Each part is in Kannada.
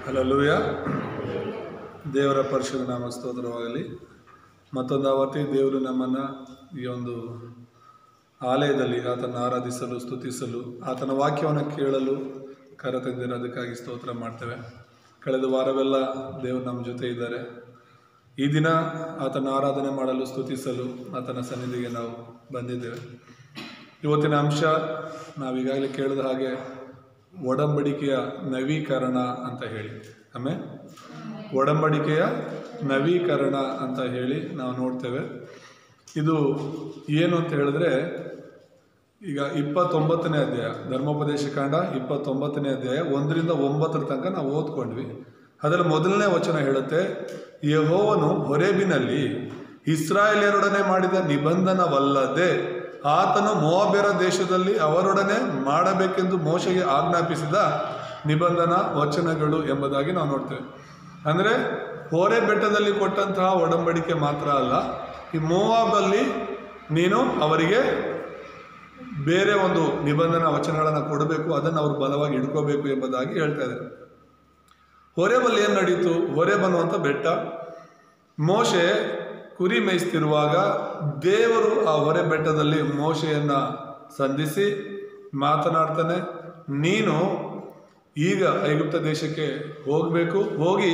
ಹಲ್ಲೆಲೂಯಾ. ದೇವರ ಪರಿಶುದ್ಧ ನಾಮ ಸ್ತೋತ್ರವಾಗಲಿ. ಮತ್ತೊಂದು ಆವರ್ತಿ ದೇವರು ನಮ್ಮನ್ನು ಈ ಒಂದು ಆಲಯದಲ್ಲಿ ಆತನ ಆರಾಧಿಸಲು, ಸ್ತುತಿಸಲು, ಆತನ ವಾಕ್ಯವನ್ನು ಕೇಳಲು ಕರೆತಂದಿರೋದಕ್ಕಾಗಿ ಸ್ತೋತ್ರ ಮಾಡ್ತೇವೆ. ಕಳೆದ ವಾರವೆಲ್ಲ ದೇವರು ನಮ್ಮ ಜೊತೆ ಇದ್ದಾರೆ. ಈ ದಿನ ಆತನ ಆರಾಧನೆ ಮಾಡಲು, ಸ್ತುತಿಸಲು ಆತನ ಸನ್ನಿಧಿಗೆ ನಾವು ಬಂದಿದ್ದೇವೆ. ಇವತ್ತಿನ ಅಂಶ ನಾವೀಗಾಗಲೇ ಕೇಳಿದ ಹಾಗೆ ಒಡಂಬಡಿಕೆಯ ನವೀಕರಣ ಅಂತ ಹೇಳಿ, ಆಮೇಲೆ ಒಡಂಬಡಿಕೆಯ ನವೀಕರಣ ಅಂತ ಹೇಳಿ ನಾವು ನೋಡ್ತೇವೆ. ಇದು ಏನು ಅಂತ ಹೇಳಿದ್ರೆ, ಈಗ 29ನೇ ಅಧ್ಯಾಯ, ಧರ್ಮೋಪದೇಶ ಕಾಂಡ 29ನೇ ಅಧ್ಯಾಯ 1-9 ತನಕ ನಾವು ಓದ್ಕೊಂಡ್ವಿ. ಅದರಲ್ಲಿ ಮೊದಲನೇ ವಚನ ಹೇಳುತ್ತೆ, ಯೆಹೋವನು ಹೊರೇಬಿನಲ್ಲಿ ಇಸ್ರಾಯೇಲ್ಯರೊಡನೆ ಮಾಡಿದ ನಿಬಂಧನವಲ್ಲದೆ ಆತನು ಮೋವಾಬ್ಯರ ದೇಶದಲ್ಲಿ ಅವರೊಡನೆ ಮಾಡಬೇಕೆಂದು ಮೋಶೆಗೆ ಆಜ್ಞಾಪಿಸಿದ ನಿಬಂಧನ ವಚನಗಳು ಎಂಬುದಾಗಿ ನಾವು ನೋಡ್ತೇವೆ. ಅಂದರೆ ಹೋರೆ ಬೆಟ್ಟದಲ್ಲಿ ಕೊಟ್ಟಂತಹ ಒಡಂಬಡಿಕೆ ಮಾತ್ರ ಅಲ್ಲ, ಈ ಮೋವಾಬಲ್ಲಿ ನೀನು ಅವರಿಗೆ ಬೇರೆ ಒಂದು ನಿಬಂಧನ ವಚನಗಳನ್ನು ಕೊಡಬೇಕು, ಅದನ್ನು ಅವರು ಬಲವಾಗಿ ಹಿಡ್ಕೋಬೇಕು ಎಂಬುದಾಗಿ ಹೇಳ್ತಾ ಇದ್ದಾರೆ. ಹೋರೇಬಲ್ಲಿ ಏನು ನಡೀತು? ಹೋರೇಬ್ ಅನ್ನುವಂಥ ಬೆಟ್ಟ, ಮೋಶೆ ಕುರಿ ಮೇಯಿಸ್ತಿರುವಾಗ ದೇವರು ಆ ಹೊರೆ ಬೆಟ್ಟದಲ್ಲಿ ಮೋಶೆಯನ್ನು ಸಂಧಿಸಿ ಮಾತನಾಡ್ತಾನೆ, ನೀನು ಈಗ ಐಗುಪ್ತ ದೇಶಕ್ಕೆ ಹೋಗಬೇಕು, ಹೋಗಿ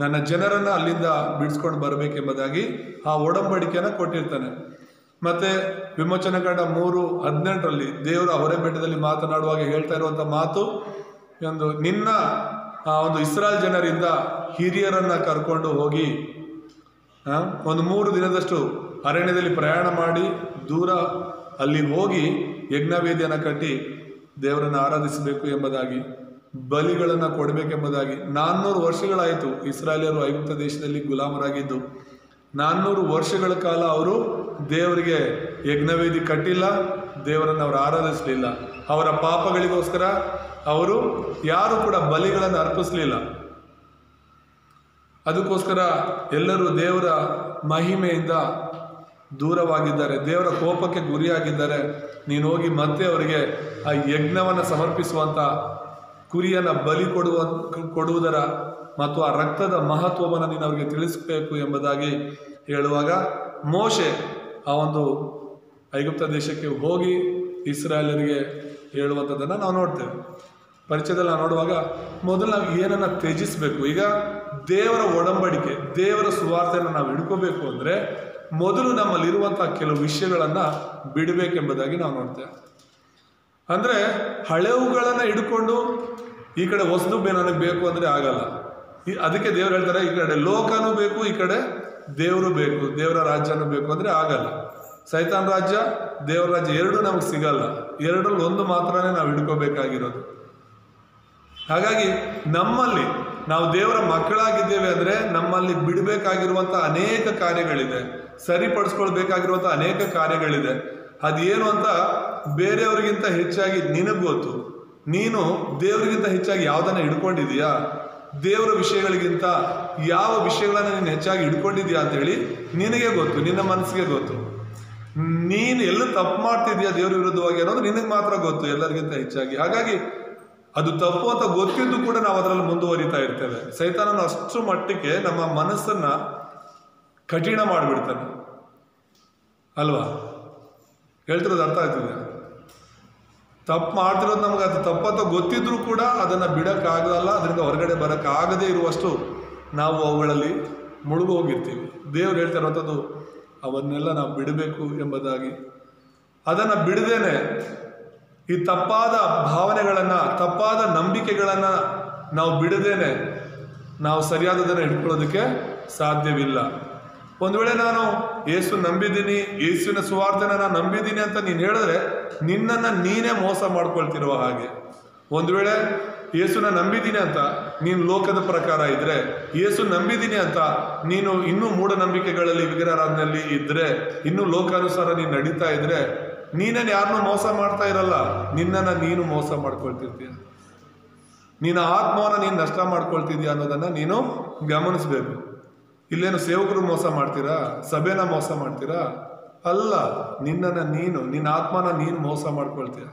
ನನ್ನ ಜನರನ್ನು ಅಲ್ಲಿಂದ ಬಿಡಿಸ್ಕೊಂಡು ಬರಬೇಕೆಂಬುದಾಗಿ ಆ ಒಡಂಬಡಿಕೆಯನ್ನು ಕೊಟ್ಟಿರ್ತಾನೆ. ಮತ್ತು ವಿಮೋಚನಕಾಂಡ 3:18 ದೇವರು ಆ ಹೊರೆ ಬೆಟ್ಟದಲ್ಲಿ ಮಾತನಾಡುವಾಗ ಹೇಳ್ತಾ ಇರುವಂಥ ಮಾತು, ನಿನ್ನ ಒಂದು ಇಸ್ರಾಯೇಲ್ ಜನರಿಂದ ಹಿರಿಯರನ್ನು ಕರ್ಕೊಂಡು ಹೋಗಿ ಒಂದು 3 ದಿನದಷ್ಟು ಅರಣ್ಯದಲ್ಲಿ ಪ್ರಯಾಣ ಮಾಡಿ ದೂರ ಅಲ್ಲಿ ಹೋಗಿ ಯಜ್ಞವೇದಿಯನ್ನು ಕಟ್ಟಿ ದೇವರನ್ನು ಆರಾಧಿಸಬೇಕು ಎಂಬುದಾಗಿ, ಬಲಿಗಳನ್ನು ಕೊಡಬೇಕೆಂಬುದಾಗಿ. 400 ವರ್ಷಗಳಾಯಿತು ಇಸ್ರಾಯೇಲ್ಯರು ಐಗುಪ್ತ ದೇಶದಲ್ಲಿ ಗುಲಾಮರಾಗಿದ್ದು. 400 ವರ್ಷಗಳ ಕಾಲ ಅವರು ದೇವರಿಗೆ ಯಜ್ಞವೇದಿ ಕಟ್ಟಿಲ್ಲ, ದೇವರನ್ನು ಅವರು ಆರಾಧಿಸಲಿಲ್ಲ. ಅವರ ಪಾಪಗಳಿಗೋಸ್ಕರ ಅವರು ಯಾರು ಕೂಡ ಬಲಿಗಳನ್ನು ಅರ್ಪಿಸಲಿಲ್ಲ. ಅದಕ್ಕೋಸ್ಕರ ಎಲ್ಲರೂ ದೇವರ ಮಹಿಮೆಯಿಂದ ದೂರವಾಗಿದ್ದಾರೆ, ದೇವರ ಕೋಪಕ್ಕೆ ಗುರಿಯಾಗಿದ್ದಾರೆ. ನೀನು ಹೋಗಿ ಮತ್ತೆ ಅವರಿಗೆ ಆ ಯಜ್ಞವನ್ನು ಸಮರ್ಪಿಸುವಂಥ ಕುರಿಯನ್ನು ಬಲಿ ಕೊಡುವುದರ ಮತ್ತು ಆ ರಕ್ತದ ಮಹತ್ವವನ್ನು ನೀನು ಅವರಿಗೆ ತಿಳಿಸಬೇಕು ಎಂಬುದಾಗಿ ಹೇಳುವಾಗ, ಮೋಶೆ ಆ ಒಂದು ಐಗುಪ್ತ ದೇಶಕ್ಕೆ ಹೋಗಿ ಇಸ್ರಾಯೇಲರಿಗೆ ಹೇಳುವಂಥದ್ದನ್ನು ನಾವು ನೋಡ್ತೇವೆ. ಪರಿಚಯದಲ್ಲಿ ನಾವು ನೋಡುವಾಗ ಮೊದಲು ನಾವು ಏನನ್ನು ತ್ಯಜಿಸಬೇಕು. ಈಗ ದೇವರ ಒಡಂಬಡಿಕೆ, ದೇವರ ಸುವಾರ್ತೆಯನ್ನು ನಾವು ಹಿಡ್ಕೋಬೇಕು ಅಂದರೆ ಮೊದಲು ನಮ್ಮಲ್ಲಿರುವಂಥ ಕೆಲವು ವಿಷಯಗಳನ್ನು ಬಿಡಬೇಕೆಂಬುದಾಗಿ ನಾವು ನೋಡ್ತೇವೆ. ಅಂದರೆ ಹಳೆವುಗಳನ್ನು ಹಿಡ್ಕೊಂಡು ಈ ಕಡೆ ಹೊಸದು ನನಗೆ ಬೇಕು ಅಂದರೆ ಆಗಲ್ಲ. ಅದಕ್ಕೆ ದೇವರು ಹೇಳ್ತಾರೆ, ಈ ಕಡೆ ಲೋಕನೂ ಬೇಕು, ಈ ಕಡೆ ದೇವರು ಬೇಕು, ದೇವರ ರಾಜ್ಯನೂ ಬೇಕು ಅಂದರೆ ಆಗಲ್ಲ. ಸೈತಾನ್ ರಾಜ್ಯ, ದೇವರ ರಾಜ್ಯ ಎರಡೂ ನಮಗೆ ಸಿಗಲ್ಲ. ಎರಡರಲ್ಲಿ ಒಂದು ಮಾತ್ರನೇ ನಾವು ಹಿಡ್ಕೋಬೇಕಾಗಿರೋದು. ಹಾಗಾಗಿ ನಮ್ಮಲ್ಲಿ ನಾವು ದೇವರ ಮಕ್ಕಳಾಗಿದ್ದೇವೆ ಅಂದರೆ ನಮ್ಮಲ್ಲಿ ಬಿಡಬೇಕಾಗಿರುವಂಥ ಅನೇಕ ಕಾರ್ಯಗಳಿದೆ, ಸರಿಪಡಿಸ್ಕೊಳ್ಬೇಕಾಗಿರುವಂಥ ಅನೇಕ ಕಾರ್ಯಗಳಿದೆ. ಅದೇನು ಅಂತ ಬೇರೆಯವರಿಗಿಂತ ಹೆಚ್ಚಾಗಿ ನಿನಗೆ ಗೊತ್ತು. ನೀನು ದೇವರಿಗಿಂತ ಹೆಚ್ಚಾಗಿ ಯಾವುದನ್ನು ಹಿಡ್ಕೊಂಡಿದೀಯಾ, ದೇವರ ವಿಷಯಗಳಿಗಿಂತ ಯಾವ ವಿಷಯಗಳನ್ನು ನೀನು ಹೆಚ್ಚಾಗಿ ಹಿಡ್ಕೊಂಡಿದ್ಯಾ ಅಂತೇಳಿ ನಿನಗೆ ಗೊತ್ತು, ನಿನ್ನ ಮನಸ್ಸಿಗೆ ಗೊತ್ತು. ನೀನು ಎಲ್ಲ ತಪ್ಪು ಮಾಡ್ತಿದ್ಯಾ ದೇವ್ರ ವಿರುದ್ಧವಾಗಿ ಅನ್ನೋದು ನಿನಗೆ ಮಾತ್ರ ಗೊತ್ತು, ಎಲ್ಲರಿಗಿಂತ ಹೆಚ್ಚಾಗಿ. ಹಾಗಾಗಿ ಅದು ತಪ್ಪು ಅಂತ ಗೊತ್ತಿದ್ದು ಕೂಡ ನಾವು ಅದರಲ್ಲಿ ಮುಂದುವರಿತಾ ಇರ್ತೇವೆ. ಸೈತಾನನು ಅಷ್ಟು ಮಟ್ಟಿಗೆ ನಮ್ಮ ಮನಸ್ಸನ್ನು ಕಠಿಣ ಮಾಡಿಬಿಡ್ತಾನೆ ಅಲ್ವಾ? ಹೇಳ್ತಿರೋದು ಅರ್ಥ ಆಗ್ತದೆ? ತಪ್ಪು ಮಾಡ್ತಿರೋದು ನಮ್ಗೆ ಅದು ತಪ್ಪಂತ ಗೊತ್ತಿದ್ರೂ ಕೂಡ ಅದನ್ನು ಬಿಡೋಕ್ಕಾಗಲ್ಲ, ಅದರಿಂದ ಹೊರಗಡೆ ಬರೋಕ್ಕಾಗದೇ ಇರುವಷ್ಟು ನಾವು ಅವುಗಳಲ್ಲಿ ಮುಳುಗು ಹೋಗಿರ್ತೀವಿ. ದೇವ್ರು ಹೇಳ್ತಾ ಇರುವಂಥದ್ದು ಅವನ್ನೆಲ್ಲ ನಾವು ಬಿಡಬೇಕು ಎಂಬುದಾಗಿ. ಅದನ್ನು ಬಿಡದೇನೆ ಈ ತಪ್ಪಾದ ಭಾವನೆಗಳನ್ನು, ತಪ್ಪಾದ ನಂಬಿಕೆಗಳನ್ನು ನಾವು ಬಿಡದೇನೆ ನಾವು ಸರಿಯಾದದನ್ನು ಹಿಡ್ಕೊಳ್ಳೋದಕ್ಕೆ ಸಾಧ್ಯವಿಲ್ಲ. ಒಂದು ವೇಳೆ ನಾನು ಯೇಸು ನಂಬಿದ್ದೀನಿ, ಯೇಸುವಿನ ಸುವಾರ್ತೆನ ನಾನು ನಂಬಿದ್ದೀನಿ ಅಂತ ನೀನು ಹೇಳಿದ್ರೆ ನಿನ್ನನ್ನು ನೀನೇ ಮೋಸ ಮಾಡ್ಕೊಳ್ತಿರುವ ಹಾಗೆ. ಒಂದು ವೇಳೆ ಯೇಸುನ ನಂಬಿದ್ದೀನಿ ಅಂತ ನೀನು ಲೋಕದ ಪ್ರಕಾರ ಇದ್ದರೆ, ಯೇಸು ನಂಬಿದ್ದೀನಿ ಅಂತ ನೀನು ಇನ್ನೂ ಮೂಢನಂಬಿಕೆಗಳಲ್ಲಿ, ವಿಗ್ರಹಾರಾಧನೆಯಲ್ಲಿ ಇದ್ದರೆ, ಇನ್ನೂ ಲೋಕಾನುಸಾರ ನೀನು ನಡೀತಾ ಇದ್ದರೆ, ನೀನೇನು ಯಾರನ್ನೂ ಮೋಸ ಮಾಡ್ತಾ ಇರಲ್ಲ, ನಿನ್ನನ್ನು ನೀನು ಮೋಸ ಮಾಡ್ಕೊಳ್ತಿರ್ತೀಯ. ನಿನ್ನ ಆತ್ಮವನ್ನು ನೀನು ನಷ್ಟ ಮಾಡ್ಕೊಳ್ತಿದ್ಯಾ ಅನ್ನೋದನ್ನು ನೀನು ಗಮನಿಸಬೇಕು. ಇಲ್ಲೇನು ಸೇವಕರು ಮೋಸ ಮಾಡ್ತೀರಾ, ಸಭೆನ ಮೋಸ ಮಾಡ್ತೀರಾ? ಅಲ್ಲ, ನಿನ್ನನ್ನು ನೀನು, ನಿನ್ನ ಆತ್ಮನ ನೀನು ಮೋಸ ಮಾಡ್ಕೊಳ್ತೀಯ.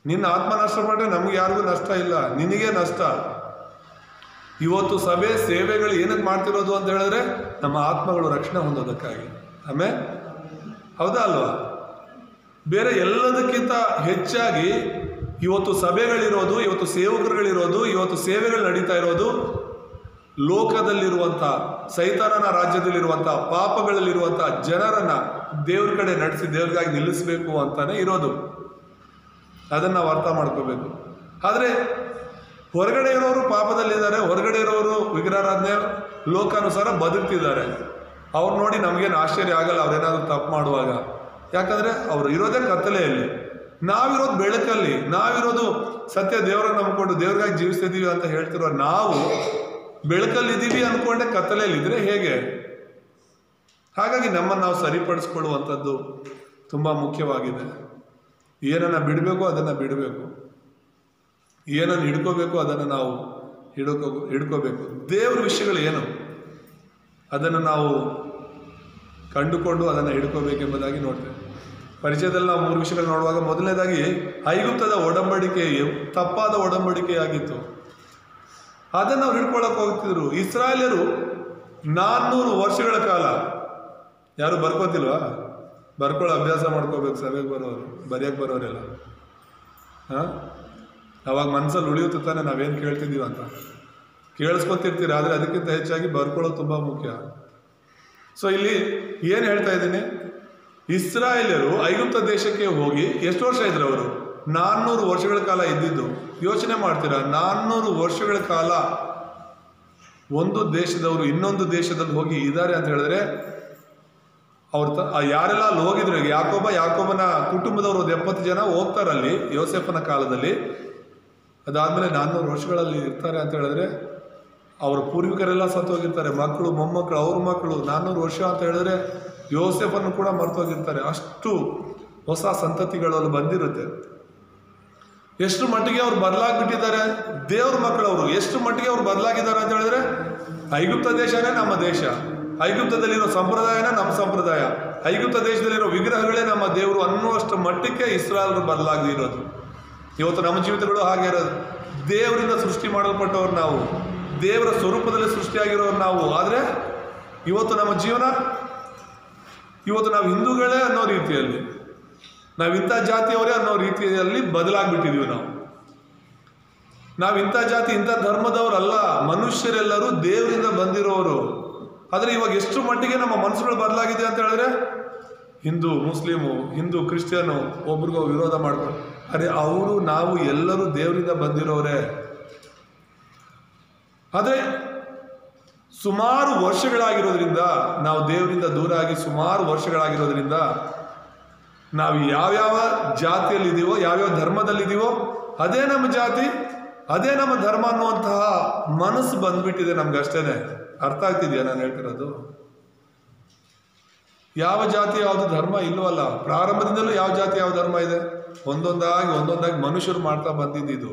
ನಿನ್ನ ಆತ್ಮ ನಷ್ಟ ಮಾಡಿದ್ರೆ ನಮ್ಗೆ ಯಾರಿಗೂ ನಷ್ಟ ಇಲ್ಲ, ನಿನಗೆ ನಷ್ಟ. ಇವತ್ತು ಸಭೆ ಸೇವೆಗಳು ಏನಕ್ಕೆ ಮಾಡ್ತಿರೋದು ಅಂತ ಹೇಳಿದ್ರೆ ನಮ್ಮ ಆತ್ಮಗಳು ರಕ್ಷಣೆ ಹೊಂದೋದಕ್ಕಾಗಿ. ಆಮೇಲೆ ಹೌದಾ ಅಲ್ವಾ? ಬೇರೆ ಎಲ್ಲದಕ್ಕಿಂತ ಹೆಚ್ಚಾಗಿ ಇವತ್ತು ಸಭೆಗಳಿರೋದು, ಇವತ್ತು ಸೇವಕರುಗಳಿರೋದು, ಇವತ್ತು ಸೇವೆಗಳು ನಡೀತಾ ಇರೋದು ಲೋಕದಲ್ಲಿರುವಂಥ ಸೈತಾನನ ರಾಜ್ಯದಲ್ಲಿರುವಂಥ ಪಾಪಗಳಲ್ಲಿರುವಂಥ ಜನರನ್ನ ದೇವ್ರ ಕಡೆ ನಡೆಸಿ ದೇವ್ರಿಗಾಗಿ ನಿಲ್ಲಿಸಬೇಕು ಅಂತಾನೆ ಇರೋದು. ಅದನ್ನು ನಾವು ಅರ್ಥ ಮಾಡ್ಕೋಬೇಕು. ಆದರೆ ಹೊರಗಡೆ ಇರೋರು ಪಾಪದಲ್ಲಿದ್ದಾರೆ, ಹೊರಗಡೆ ಇರೋರು ವಿಗ್ರಹಾರಾಧನೆ ಲೋಕಾನುಸಾರ ಬದುಕ್ತಿದ್ದಾರೆ. ಅವ್ರು ನೋಡಿ ನಮಗೇನು ಆಶ್ಚರ್ಯ ಆಗಲ್ಲ ಅವ್ರೇನಾದ್ರು ತಪ್ಪು ಮಾಡುವಾಗ. ಯಾಕಂದರೆ ಅವರು ಇರೋದೇ ಕತ್ತಲೆಯಲ್ಲಿ, ನಾವಿರೋದು ಬೆಳಕಲ್ಲಿ, ನಾವಿರೋದು ಸತ್ಯ ದೇವರನ್ನು ನಂಬಿಕೊಂಡು ದೇವ್ರಿಗಾಗಿ ಜೀವಿಸ್ತಿದ್ದೀವಿ ಅಂತ ಹೇಳ್ತಿರೋ ನಾವು ಬೆಳಕಲ್ಲಿದ್ದೀವಿ ಅಂದ್ಕೊಂಡೆ ಕತ್ತಲೆಯಲ್ಲಿದ್ದರೆ ಹೇಗೆ? ಹಾಗಾಗಿ ನಮ್ಮನ್ನು ನಾವು ಸರಿಪಡಿಸ್ಕೊಳ್ಳುವಂಥದ್ದು ತುಂಬ ಮುಖ್ಯವಾಗಿದೆ. ಏನನ್ನು ಬಿಡಬೇಕು ಅದನ್ನು ಬಿಡಬೇಕು, ಏನನ್ನು ಹಿಡ್ಕೋಬೇಕು ಅದನ್ನು ನಾವು ಹಿಡ್ಕೋಬೇಕು. ದೇವ್ರ ವಿಷಯಗಳು ಏನು ಅದನ್ನು ನಾವು ಕಂಡುಕೊಂಡು ಅದನ್ನು ಹಿಡ್ಕೋಬೇಕೆಂಬುದಾಗಿ ನೋಡ್ತೇವೆ. ಪರಿಚಯದಲ್ಲಿ ನಾವು 3 ವಿಷಯಗಳು ನೋಡುವಾಗ ಮೊದಲನೇದಾಗಿ ಐಗುಪ್ತದ ಒಡಂಬಡಿಕೆ ತಪ್ಪಾದ ಒಡಂಬಡಿಕೆಯಾಗಿತ್ತು. ಅದನ್ನು ಅವ್ರು ಹಿಡ್ಕೊಳ್ಳೋಕೆ ಹೋಗ್ತಿದ್ರು. ಇಸ್ರಾಯೇಲ್ಯರು 400 ವರ್ಷಗಳ ಕಾಲ, ಯಾರು ಬರ್ಕೋತಿಲ್ವಾ? ಬರ್ಕೊಳ್ಳೋ ಅಭ್ಯಾಸ ಮಾಡ್ಕೋಬೇಕು. ಸಭೆಗೆ ಬರೋರು, ಬರೆಯೋಕ್ಕೆ ಬರೋರೆಲ್ಲ ಅವಾಗ ಮನಸ್ಸಲ್ಲಿ ಉಳಿಯುತ್ತೆ ತಾನೆ ನಾವೇನು ಕೇಳ್ತಿದ್ದೀವಿ ಅಂತ. ಕೇಳಿಸ್ಕೊತಿರ್ತೀರ, ಆದರೆ ಅದಕ್ಕಿಂತ ಹೆಚ್ಚಾಗಿ ಬರ್ಕೊಳ್ಳೋದು ತುಂಬ ಮುಖ್ಯ. ಸೊ ಇಲ್ಲಿ ಏನು ಹೇಳ್ತಾ ಇದ್ದೀನಿ, ಇಸ್ರಾಯೇಲ್ಯರು ಐಗುಪ್ತ ದೇಶಕ್ಕೆ ಹೋಗಿ ಎಷ್ಟು ವರ್ಷ ಇದ್ರು ಅವರು? 400 ವರ್ಷಗಳ ಕಾಲ ಇದ್ದಿದ್ದು. ಯೋಚನೆ ಮಾಡ್ತೀರಾ, 400 ವರ್ಷಗಳ ಕಾಲ ಒಂದು ದೇಶದವರು ಇನ್ನೊಂದು ದೇಶದಲ್ಲಿ ಹೋಗಿ ಇದ್ದಾರೆ ಅಂತ ಹೇಳಿದ್ರೆ ಅವ್ರ ಯಾರೆಲ್ಲ ಅಲ್ಲಿ ಹೋಗಿದ್ರು, ಯಾಕೋಬನ ಕುಟುಂಬದವರು 70 ಜನ ಹೋಗ್ತಾರಲ್ಲಿ ಯೋಸೆಫನ ಕಾಲದಲ್ಲಿ. ಅದಾದಮೇಲೆ 400 ವರ್ಷಗಳಲ್ಲಿ ಇರ್ತಾರೆ ಅಂತ ಹೇಳಿದ್ರೆ ಅವ್ರ ಪೂರ್ವಿಕರೆಲ್ಲ ಸತ್ತೋಗಿರ್ತಾರೆ, ಮಕ್ಕಳು ಮೊಮ್ಮಕ್ಕಳು ಅವ್ರ ಮಕ್ಕಳು. 400 ವರ್ಷ ಅಂತ ಹೇಳಿದ್ರೆ ಯೋಸೆಫನ್ನು ಕೂಡ ಮರ್ತೋಗಿರ್ತಾರೆ. ಅಷ್ಟು ಹೊಸ ಸಂತತಿಗಳಲ್ಲಿ ಬಂದಿರುತ್ತೆ. ಎಷ್ಟು ಮಟ್ಟಿಗೆ ಅವ್ರು ಬದಲಾಗ್ಬಿಟ್ಟಿದ್ದಾರೆ ದೇವ್ರ ಮಕ್ಕಳವರು, ಎಷ್ಟು ಮಟ್ಟಿಗೆ ಅವ್ರು ಬದಲಾಗಿದ್ದಾರೆ ಅಂತ ಹೇಳಿದ್ರೆ ಐಗುಪ್ತ ದೇಶನೇ ನಮ್ಮ ದೇಶ, ಐಗುಪ್ತದಲ್ಲಿರೋ ಸಂಪ್ರದಾಯನೇ ನಮ್ಮ ಸಂಪ್ರದಾಯ, ಐಗುಪ್ತ ದೇಶದಲ್ಲಿರೋ ವಿಗ್ರಹಗಳೇ ನಮ್ಮ ದೇವರು ಅನ್ನುವಷ್ಟು ಮಟ್ಟಕ್ಕೆ ಇಸ್ರಾಯೇಲ್ರು ಬದಲಾಗದಿರೋದು. ಇವತ್ತು ನಮ್ಮ ಜೀವಿತಗಳು ಹಾಗೆ ಇರೋದು. ದೇವರಿಂದ ಸೃಷ್ಟಿ ಮಾಡಲ್ಪಟ್ಟವ್ರು ನಾವು, ದೇವರ ಸ್ವರೂಪದಲ್ಲಿ ಸೃಷ್ಟಿಯಾಗಿರೋರು ನಾವು. ಆದರೆ ಇವತ್ತು ನಮ್ಮ ಜೀವನ, ಇವತ್ತು ನಾವು ಹಿಂದೂಗಳೇ ಅನ್ನೋ ರೀತಿಯಲ್ಲಿ, ನಾವಿಂಥ ಜಾತಿಯವರೇ ಅನ್ನೋ ರೀತಿಯಲ್ಲಿ ಬದಲಾಗ್ಬಿಟ್ಟಿದ್ದೀವಿ. ನಾವಿಂಥ ಜಾತಿ ಇಂಥ ಧರ್ಮದವರಲ್ಲ, ಮನುಷ್ಯರೆಲ್ಲರೂ ದೇವರಿಂದ ಬಂದಿರೋರು. ಆದರೆ ಇವಾಗ ಎಷ್ಟು ಮಟ್ಟಿಗೆ ನಮ್ಮ ಮನಸ್ಸುಗಳು ಬದಲಾಗಿದೆ ಅಂತ ಹೇಳಿದ್ರೆ ಹಿಂದೂ ಮುಸ್ಲಿಮು, ಹಿಂದೂ ಕ್ರಿಶ್ಚಿಯನು ಒಬ್ರಿಗೋ ವಿರೋಧ ಮಾಡ್ಕೊಂಡು, ಅರೆ ಅವರು ನಾವು ಎಲ್ಲರೂ ದೇವರಿಂದ ಬಂದಿರೋರೇ. ಆದರೆ ಸುಮಾರು ವರ್ಷಗಳಾಗಿರೋದ್ರಿಂದ, ನಾವು ದೇವರಿಂದ ದೂರ ಆಗಿ ಸುಮಾರು ವರ್ಷಗಳಾಗಿರೋದ್ರಿಂದ ನಾವು ಯಾವ್ಯಾವ ಜಾತಿಯಲ್ಲಿದ್ದೀವೋ, ಯಾವ್ಯಾವ ಧರ್ಮದಲ್ಲಿದ್ದೀವೋ ಅದೇ ನಮ್ಮ ಜಾತಿ, ಅದೇ ನಮ್ಮ ಧರ್ಮ ಅನ್ನುವಂತಹ ಮನಸ್ಸು ಬಂದ್ಬಿಟ್ಟಿದೆ ನಮ್ಗೆ. ಅಷ್ಟೇನೆ. ಅರ್ಥ ಆಗ್ತಿದೆಯಾ ನಾನು ಹೇಳ್ತಿರೋದು? ಯಾವ ಜಾತಿ ಯಾವುದು ಧರ್ಮ ಇಲ್ವಲ್ಲ. ಪ್ರಾರಂಭದಿಂದಲೂ ಯಾವ ಜಾತಿ ಯಾವ ಧರ್ಮ ಇದೆ, ಒಂದೊಂದಾಗಿ ಮನುಷ್ಯರು ಮಾಡ್ತಾ ಬಂದಿದ್ದು.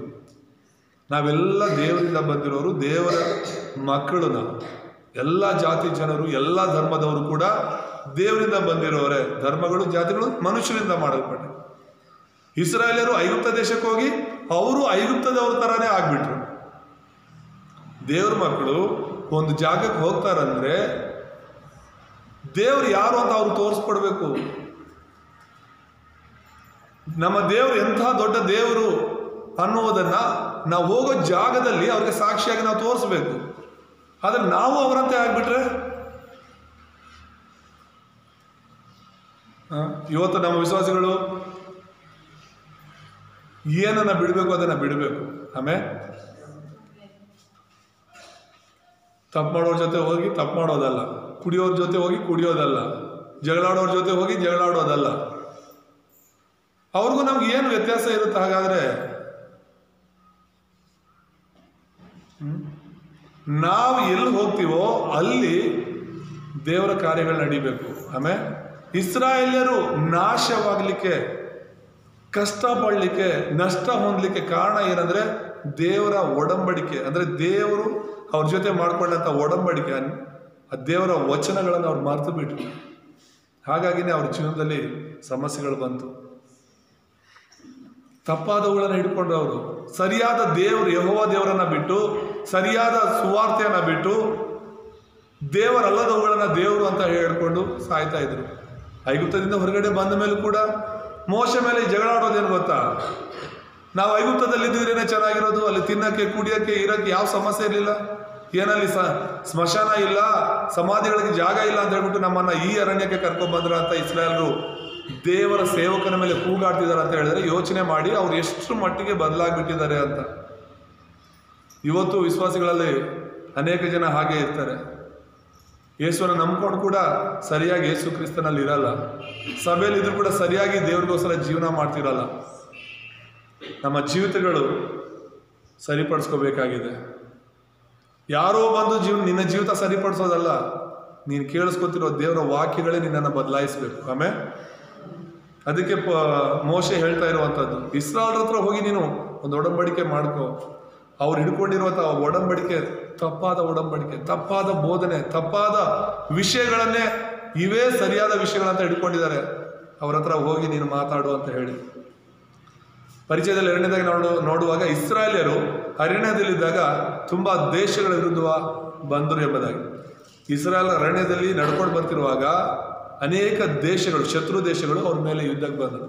ನಾವೆಲ್ಲ ದೇವರಿಂದ ಬಂದಿರೋರು, ದೇವರ ಮಕ್ಕಳು ನಾವು. ಎಲ್ಲ ಜಾತಿ ಜನರು, ಎಲ್ಲ ಧರ್ಮದವರು ಕೂಡ ದೇವರಿಂದ ಬಂದಿರೋರೆ. ಧರ್ಮಗಳು ಜಾತಿಗಳು ಮನುಷ್ಯರಿಂದ ಮಾಡಲ್ಪಟ್ಟೆ. ಇಸ್ರಾಯೇಲ್ಯರು ಐಗುಪ್ತ ದೇಶಕ್ಕೆ ಹೋಗಿ ಅವರು ಐಗುಪ್ತದವ್ರ ಥರನೇ ಆಗ್ಬಿಟ್ರು. ದೇವ್ರ ಮಕ್ಕಳು ಒಂದು ಜಾಗಕ್ಕೆ ಹೋಗ್ತಾರಂದ್ರೆ ದೇವ್ರು ಯಾರು ಅಂತ ಅವ್ರು ತೋರಿಸ್ಕೊಡ್ಬೇಕು. ನಮ್ಮ ದೇವರು ಎಂಥ ದೊಡ್ಡ ದೇವರು ಅನ್ನುವುದನ್ನ ನಾವು ಹೋಗೋ ಜಾಗದಲ್ಲಿ ಅವ್ರಿಗೆ ಸಾಕ್ಷಿಯಾಗಿ ನಾವು ತೋರಿಸ್ಬೇಕು. ಆದರೆ ನಾವು ಅವರಂತೆ ಆಗ್ಬಿಟ್ರೆ, ಇವತ್ತು ನಮ್ಮ ವಿಶ್ವಾಸಿಗಳು ಏನನ್ನ ಬಿಡಬೇಕು ಅದನ್ನ ಬಿಡಬೇಕು. ಆಮೇಲೆ ತಪ್ಪು ಮಾಡೋರ ಜೊತೆ ಹೋಗಿ ತಪ್ಪು ಮಾಡೋದಲ್ಲ, ಕುಡಿಯೋರ ಜೊತೆ ಹೋಗಿ ಕುಡಿಯೋದಲ್ಲ, ಜಗಳಾಡೋರ ಜೊತೆ ಹೋಗಿ ಜಗಳಾಡೋದಲ್ಲ. ಅವ್ರಿಗೂ ನಮ್ಗೆ ಏನು ವ್ಯತ್ಯಾಸ ಇರುತ್ತೆ? ಹಾಗಾದ್ರೆ ನಾವು ಎಲ್ಲಿ ಹೋಗ್ತೀವೋ ಅಲ್ಲಿ ದೇವರ ಕಾರ್ಯಗಳು ನಡಿಬೇಕು. ಆಮೇಲೆ ಇಸ್ರಾಯೇಲ್ಯರು ನಾಶವಾಗಲಿಕ್ಕೆ, ಕಷ್ಟಪಡಲಿಕ್ಕೆ, ನಷ್ಟ ಹೊಂದಲಿಕ್ಕೆ ಕಾರಣ ಏನಂದ್ರೆ ದೇವರ ಒಡಂಬಡಿಕೆ. ಅಂದ್ರೆ ದೇವರು ಅವ್ರ ಜೊತೆ ಮಾಡ್ಕೊಂಡಂಥ ಒಡಂಬಡಿಕೆ, ಆ ದೇವರ ವಚನಗಳನ್ನು ಅವ್ರು ಮರೆತು ಬಿಟ್ರು. ಹಾಗಾಗಿನೇ ಅವ್ರ ಜೀವನದಲ್ಲಿ ಸಮಸ್ಯೆಗಳು ಬಂತು. ತಪ್ಪಾದವುಗಳನ್ನು ಹಿಡ್ಕೊಂಡ್ರು. ಅವರು ಸರಿಯಾದ ದೇವರು ಯೆಹೋವ ದೇವರನ್ನ ಬಿಟ್ಟು, ಸರಿಯಾದ ಸುವಾರ್ತೆಯನ್ನ ಬಿಟ್ಟು, ದೇವರಲ್ಲದವುಗಳನ್ನ ದೇವರು ಅಂತ ಹೇಳ್ಕೊಂಡು ಸಾಯ್ತಾ ಇದ್ರು. ಐಗುಪ್ತದಿಂದ ಹೊರಗಡೆ ಬಂದ ಮೇಲೂ ಕೂಡ ಮೋಶೆ ಮೇಲೆ ಜಗಳ ಆಡೋದೇನು ಗೊತ್ತಾ? ನಾವು ಐಗುಪ್ತದಲ್ಲಿದ್ದಿದ್ರೇನೆ ಚೆನ್ನಾಗಿರೋದು, ಅಲ್ಲಿ ತಿನ್ನಕ್ಕೆ ಕುಡಿಯೋಕ್ಕೆ ಇರೋಕ್ಕೆ ಯಾವ ಸಮಸ್ಯೆ ಇರಲಿಲ್ಲ, ಏನಲ್ಲಿ ಸ್ಮಶಾನ ಇಲ್ಲ, ಸಮಾಧಿಗಳಿಗೆ ಜಾಗ ಇಲ್ಲ ಅಂತ ಹೇಳ್ಬಿಟ್ಟು ನಮ್ಮನ್ನ ಈ ಅರಣ್ಯಕ್ಕೆ ಕರ್ಕೊಂಡ್ಬಂದ್ರ ಅಂತ ಇಸ್ರಾಯೇಲರು ದೇವರ ಸೇವಕನ ಮೇಲೆ ಕೂಗಾಡ್ತಿದ್ದಾರೆ ಅಂತ ಹೇಳಿದ್ರೆ ಯೋಚನೆ ಮಾಡಿ ಅವ್ರು ಎಷ್ಟು ಮಟ್ಟಿಗೆ ಬದಲಾಗ್ಬಿಟ್ಟಿದ್ದಾರೆ ಅಂತ. ಇವತ್ತು ವಿಶ್ವಾಸಿಗಳಲ್ಲಿ ಅನೇಕ ಜನ ಹಾಗೆ ಇರ್ತಾರೆ. ಯೇಸುವನ್ನು ನಂಬ್ಕೊಂಡು ಕೂಡ ಸರಿಯಾಗಿ ಯೇಸು ಕ್ರಿಸ್ತನಲ್ಲಿ ಇರಲ್ಲ, ಸಭೆಯಲ್ಲಿ ಇದ್ರೂ ಕೂಡ ಸರಿಯಾಗಿ ದೇವ್ರಿಗೋಸ್ಕರ ಜೀವನ ಮಾಡ್ತಿರಲ್ಲ. ನಮ್ಮ ಜೀವಿತಗಳು ಸರಿಪಡಿಸ್ಕೋಬೇಕಾಗಿದೆ. ಯಾರೋ ಬಂದು ನಿನ್ನ ಜೀವಿತ ಸರಿಪಡಿಸೋದಲ್ಲ, ನೀನು ಕೇಳಿಸ್ಕೊತಿರೋ ದೇವರ ವಾಕ್ಯಗಳೇ ನಿನ್ನನ್ನು ಬದಲಾಯಿಸ್ಬೇಕು. ಆಮೇಲೆ ಅದಕ್ಕೆ ಮೋಶೆ ಹೇಳ್ತಾ ಇರುವಂಥದ್ದು, ಇಸ್ರಾಯೇಲ್ ಹತ್ರ ಹೋಗಿ ನೀನು ಒಂದು ಒಡಂಬಡಿಕೆ ಮಾಡ್ಕೋ. ಅವ್ರು ಹಿಡ್ಕೊಂಡಿರುವಂಥ ಒಡಂಬಡಿಕೆ ತಪ್ಪಾದ ಒಡಂಬಡಿಕೆ, ತಪ್ಪಾದ ಬೋಧನೆ, ತಪ್ಪಾದ ವಿಷಯಗಳನ್ನೇ ಇವೇ ಸರಿಯಾದ ವಿಷಯಗಳಂತ ಹಿಡ್ಕೊಂಡಿದ್ದಾರೆ. ಅವ್ರ ಹತ್ರ ಹೋಗಿ ನೀನು ಮಾತಾಡು ಅಂತ ಹೇಳಿ. ಪರಿಚಯದಲ್ಲಿ ಅರಣ್ಯದಾಗ ನೋಡುವಾಗ ಇಸ್ರಾಯೇಲ್ಯರು ಅರಣ್ಯದಲ್ಲಿದ್ದಾಗ ತುಂಬ ದೇಶಗಳ ವಿರುದ್ಧ ಬಂದರು ಎಂಬುದಾಗಿ. ಇಸ್ರಾಯೇಲ್ ಅರಣ್ಯದಲ್ಲಿ ನಡ್ಕೊಂಡು ಬರ್ತಿರುವಾಗ ಅನೇಕ ದೇಶಗಳು, ಶತ್ರು ದೇಶಗಳು ಅವ್ರ ಮೇಲೆ ಯುದ್ಧಕ್ಕೆ ಬಂದರು.